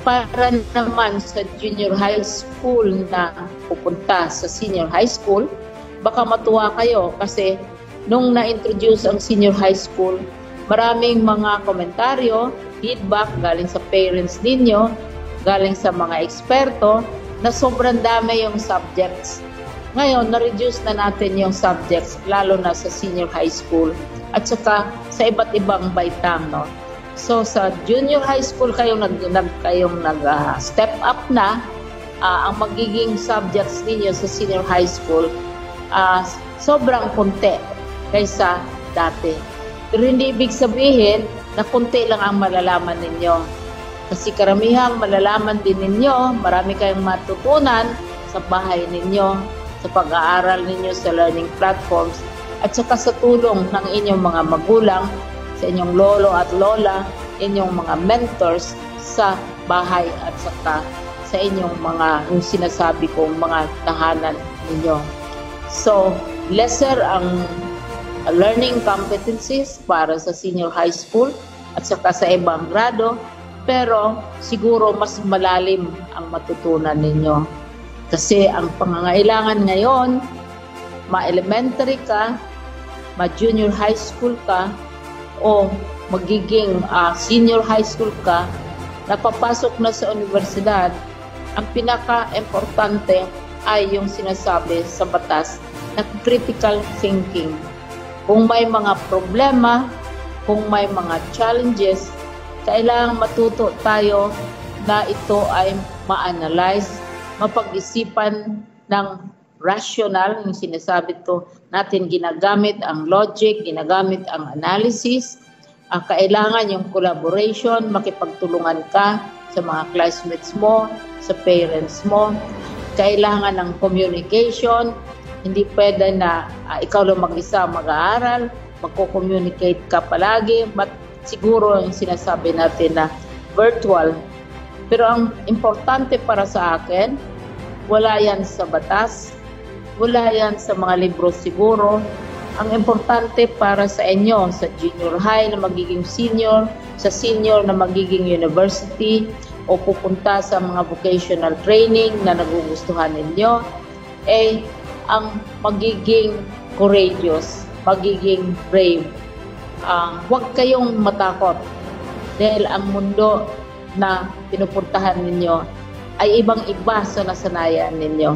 Para naman sa junior high school na pupunta sa senior high school, baka matuwa kayo kasi nung na-introduce ang senior high school, maraming mga komentaryo, feedback galing sa parents ninyo, galing sa mga eksperto, na sobrang dami yung subjects. Ngayon, na-reduce na natin yung subjects, lalo na sa senior high school, at saka sa iba't ibang baitang, no? So, sa junior high school kayong nag-step up na, ang magiging subjects ninyo sa senior high school, sobrang konti kaysa dati. Pero hindi ibig sabihin na konti lang ang malalaman ninyo. Kasi karamihang malalaman din ninyo, marami kayong matutunan sa bahay ninyo, sa pag-aaral ninyo sa learning platforms, at saka sa tulong ng inyong mga magulang, sa inyong lolo at lola, inyong mga mentors sa bahay at saka sa inyong mga, yung sinasabi kong mga tahanan ninyo. So, lesser ang learning competencies para sa senior high school at saka sa ibang grado, pero siguro mas malalim ang matutunan ninyo. Kasi ang pangangailangan ngayon, ma-elementary ka, ma-junior high school ka, o magiging senior high school ka, napapasok na sa universidad, ang pinaka-importante ay yung sinasabi sa batas na critical thinking. Kung may mga problema, kung may mga challenges, kailangang matuto tayo na ito ay ma-analyze, mapag-isipan ng rational, yung sinasabi to natin, ginagamit ang logic, ginagamit ang analysis. Kailangan yung collaboration, makipagtulungan ka sa mga classmates mo, sa parents mo. Kailangan ng communication, hindi pwede na ikaw lang mag-isa mag-aaral, magko-communicate ka palagi, but siguro yung sinasabi natin na virtual. Pero ang importante para sa akin, wala yan sa batas, wala yan sa mga libro siguro. Ang importante para sa inyo, sa junior high na magiging senior, sa senior na magiging university, o pupunta sa mga vocational training na nagugustuhan ninyo, ay ang magiging courageous, magiging brave. Huwag kayong matakot dahil ang mundo na pinupuntahan ninyo ay ibang-iba sa nasanayan ninyo.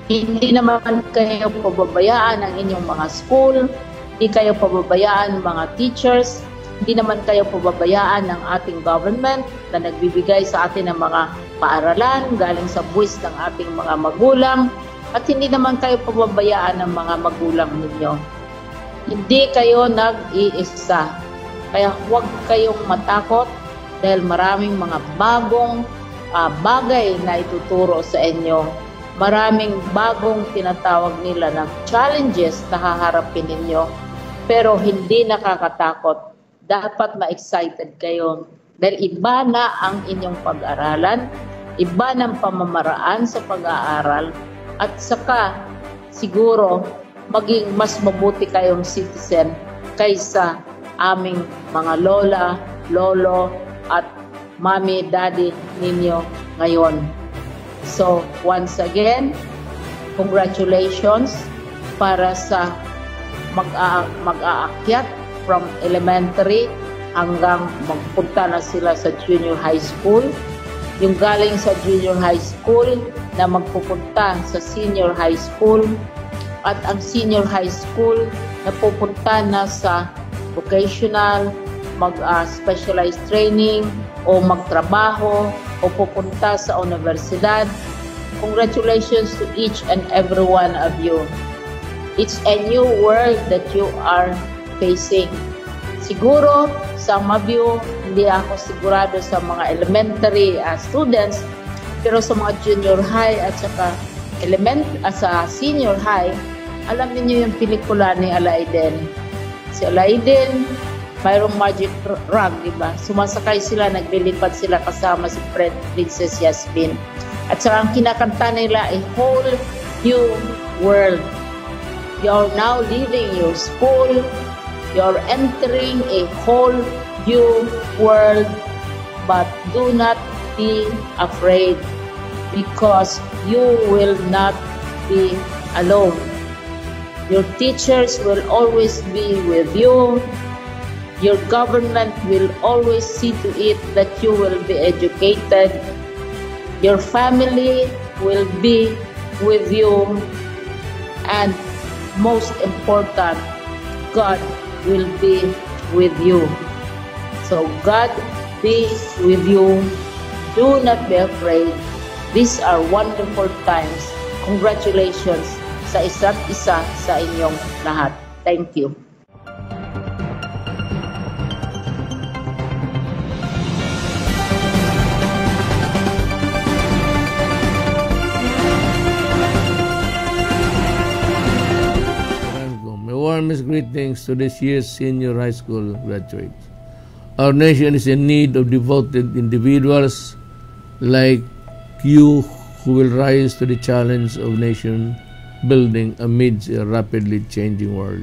Hindi naman kayo pababayaan ng inyong mga school, hindi kayo pababayaan ng mga teachers, hindi naman kayo pababayaan ng ating government na nagbibigay sa atin ng mga paaralan galing sa buwis ng ating mga magulang, at hindi naman kayo pababayaan ng mga magulang ninyo. Hindi kayo nag-iisa. Kaya huwag kayong matakot dahil maraming mga bagong bagay na ituturo sa inyo. Maraming bagong tinatawag nila na challenges na haharapin ninyo. Pero hindi nakakatakot. Dapat ma-excited kayo. Dahil iba na ang inyong pag-aralan, iba ng pamamaraan sa pag-aaral, at saka siguro maging mas mabuti kayong citizen kaysa aming mga lola, lolo, at mommy, daddy ninyo ngayon. So, once again, congratulations para sa mag-aakyat from elementary hanggang magpunta na sila sa junior high school. Yung galing sa junior high school na magpupunta sa senior high school, at ang senior high school na pupunta na sa vocational, mag-specialized training, o magtrabaho, o pupunta sa universidad. Congratulations to each and every one of you. It's a new world that you are facing. Siguro, some of you, hindi ako sigurado sa mga elementary students, pero sa mga junior high at saka sa senior high, alam niyo yung pelikula ni Aladdin. Si Aladdin, mayroong magic rug, diba? Sumasakay sila, naglilipad sila kasama si Princess Yasmin. At saka ang kinakanta nila, a whole new world. You're now leaving your school, you're entering a whole new world, but do not be afraid because you will not be alone. Your teachers will always be with you. Your government will always see to it that you will be educated. Your family will be with you. And most important, God will be with you. So God be with you. Do not be afraid. These are wonderful times. Congratulations sa isa't isa sa inyong lahat. Thank you. My warmest greetings to this year's senior high school graduates. Our nation is in need of devoted individuals like you who will rise to the challenge of nation building amidst a rapidly changing world.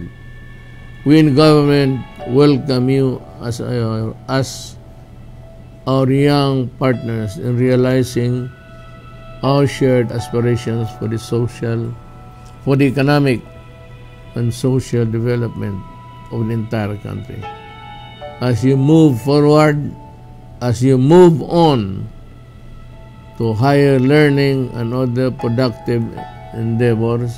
We in government welcome you as our young partners in realizing our shared aspirations for the economic and social development of the entire country. As you move forward, as you move on to higher learning and other productive endeavors,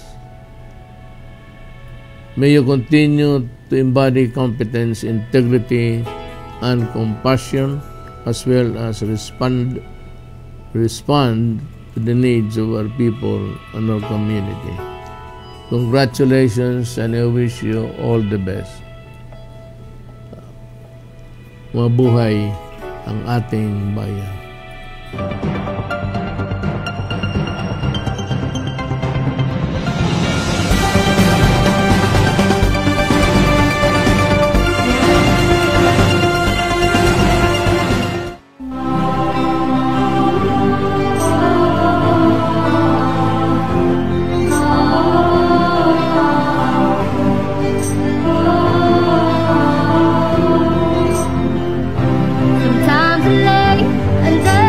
may you continue to embody competence, integrity, and compassion, as well as respond to the needs of our people and our community. Congratulations, and I wish you all the best. Mabuhay ang ating bayan. Sometimes I'm late and dead.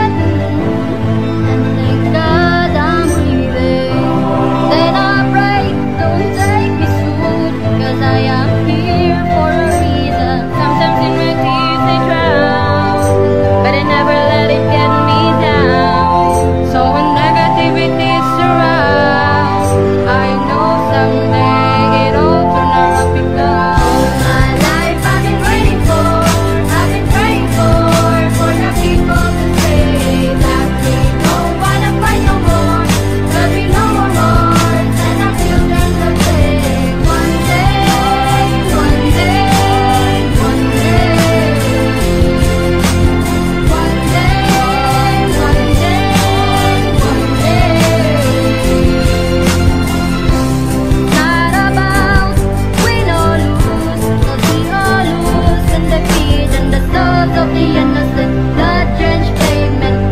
no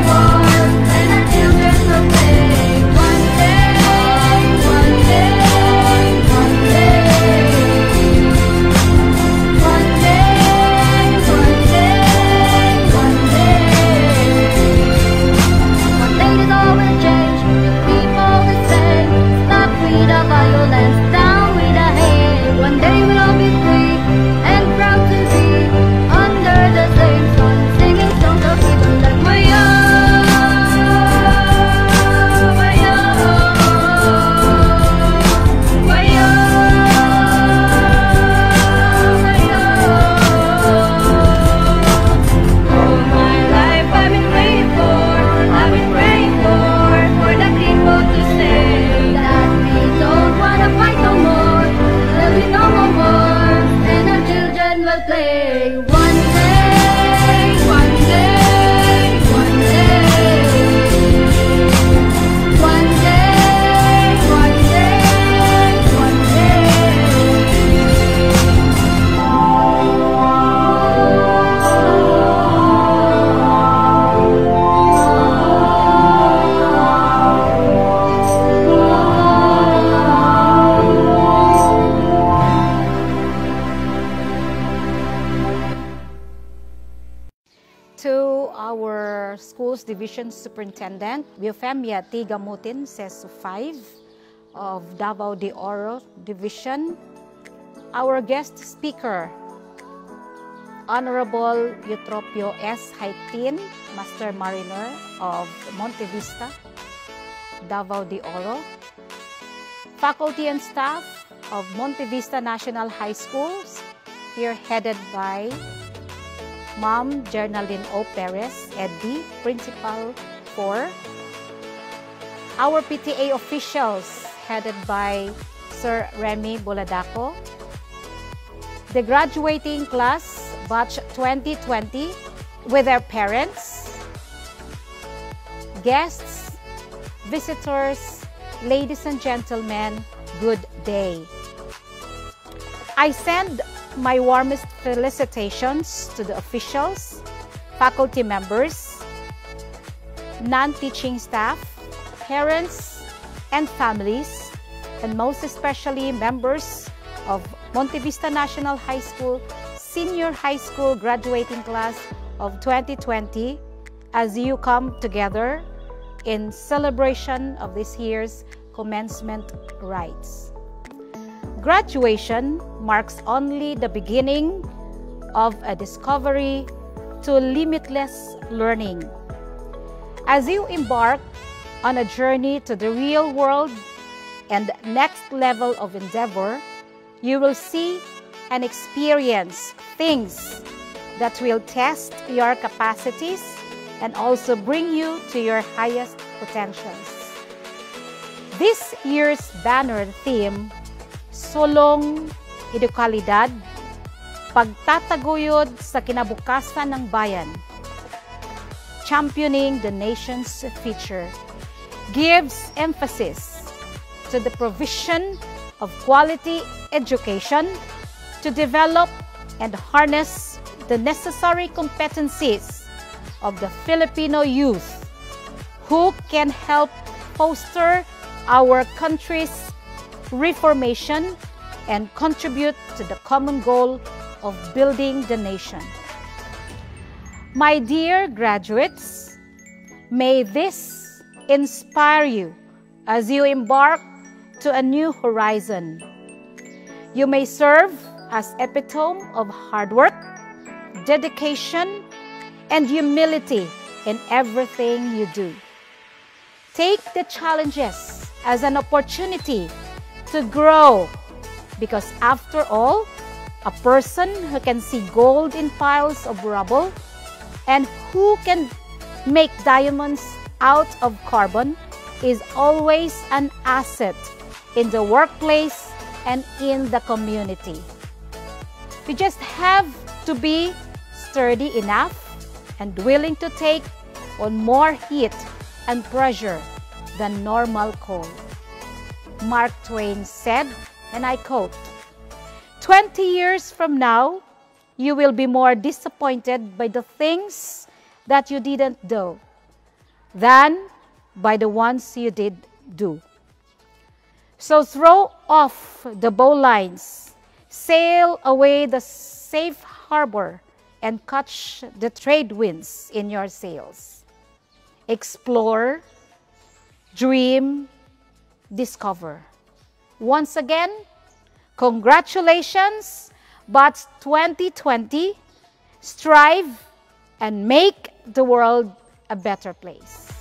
more. Schools Division Superintendent Eufemia T. Gamutin, CESU 5 of Davao de Oro Division. Our guest speaker, Honorable Eutropio S. Haitin, Master Mariner of Monte Vista, Davao de Oro. Faculty and staff of Monte Vista National High Schools, here headed by Ma'am Jernalyn O. Perez, ED, Principal 4. Our PTA officials, headed by Sir Remy Boladaco. The graduating class, batch 2020, with their parents, guests, visitors, ladies and gentlemen, good day. I send my warmest felicitations to the officials, faculty members, non-teaching staff, parents and families, and most especially members of Monte Vista National High School Senior High School graduating class of 2020 as you come together in celebration of this year's commencement rites. Graduation marks only the beginning of a discovery to limitless learning. As you embark on a journey to the real world and next level of endeavor, you will see and experience things that will test your capacities and also bring you to your highest potentials. This year's banner theme, Sulong Edukalidad, Pagtataguyod sa Kinabukasan ng Bayan, Championing the Nation's Future, gives emphasis to the provision of quality education to develop and harness the necessary competencies of the Filipino youth who can help foster our country's reformation and contribute to the common goal of building the nation. My dear graduates, may this inspire you as you embark to a new horizon. You may serve as epitome of hard work, dedication, and humility in everything you do. Take the challenges as an opportunity to grow, because after all, a person who can see gold in piles of rubble and who can make diamonds out of carbon is always an asset in the workplace and in the community. You just have to be sturdy enough and willing to take on more heat and pressure than normal coal. Mark Twain said, and I quote, 20 years from now, you will be more disappointed by the things that you didn't do than by the ones you did do. So throw off the bowlines, sail away the safe harbor, and catch the trade winds in your sails. Explore, dream, discover. Once again, congratulations, Batch 2020. Strive and make the world a better place.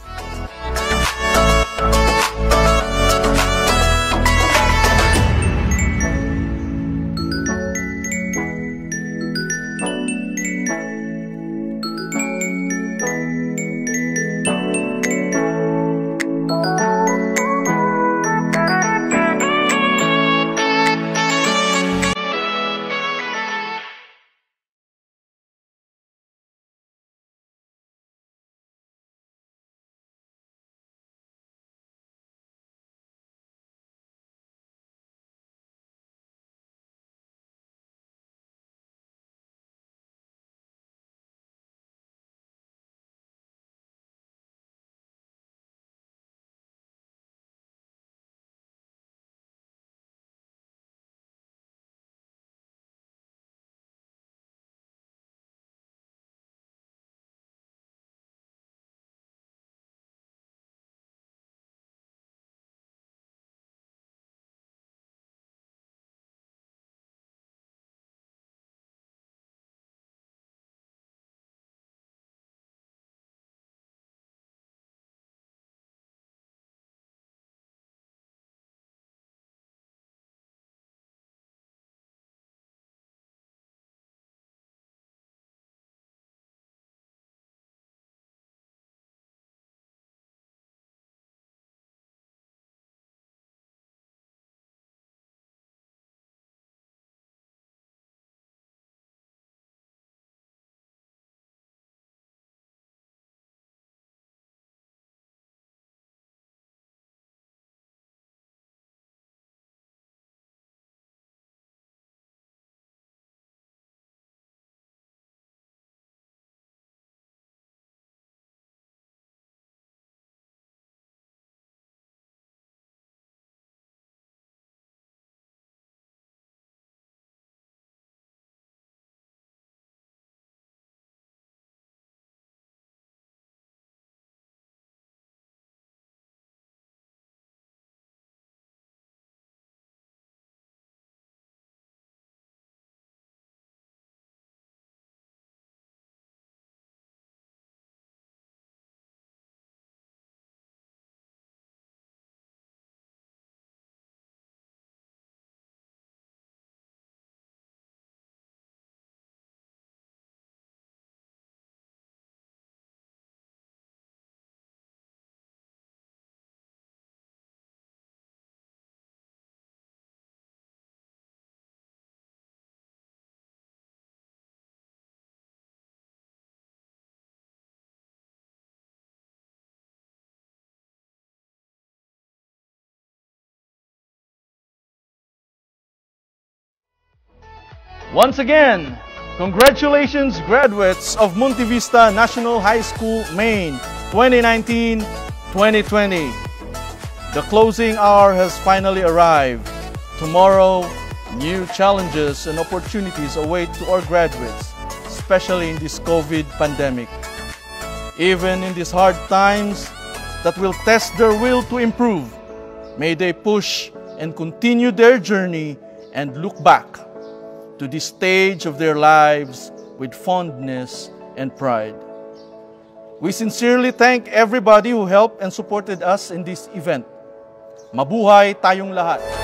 Once again, congratulations graduates of Monte Vista National High School, Maine, 2019-2020. The closing hour has finally arrived. Tomorrow, new challenges and opportunities await to our graduates, especially in this COVID pandemic. Even in these hard times that will test their will to improve, may they push and continue their journey and look back to this stage of their lives with fondness and pride. We sincerely thank everybody who helped and supported us in this event. Mabuhay tayong lahat!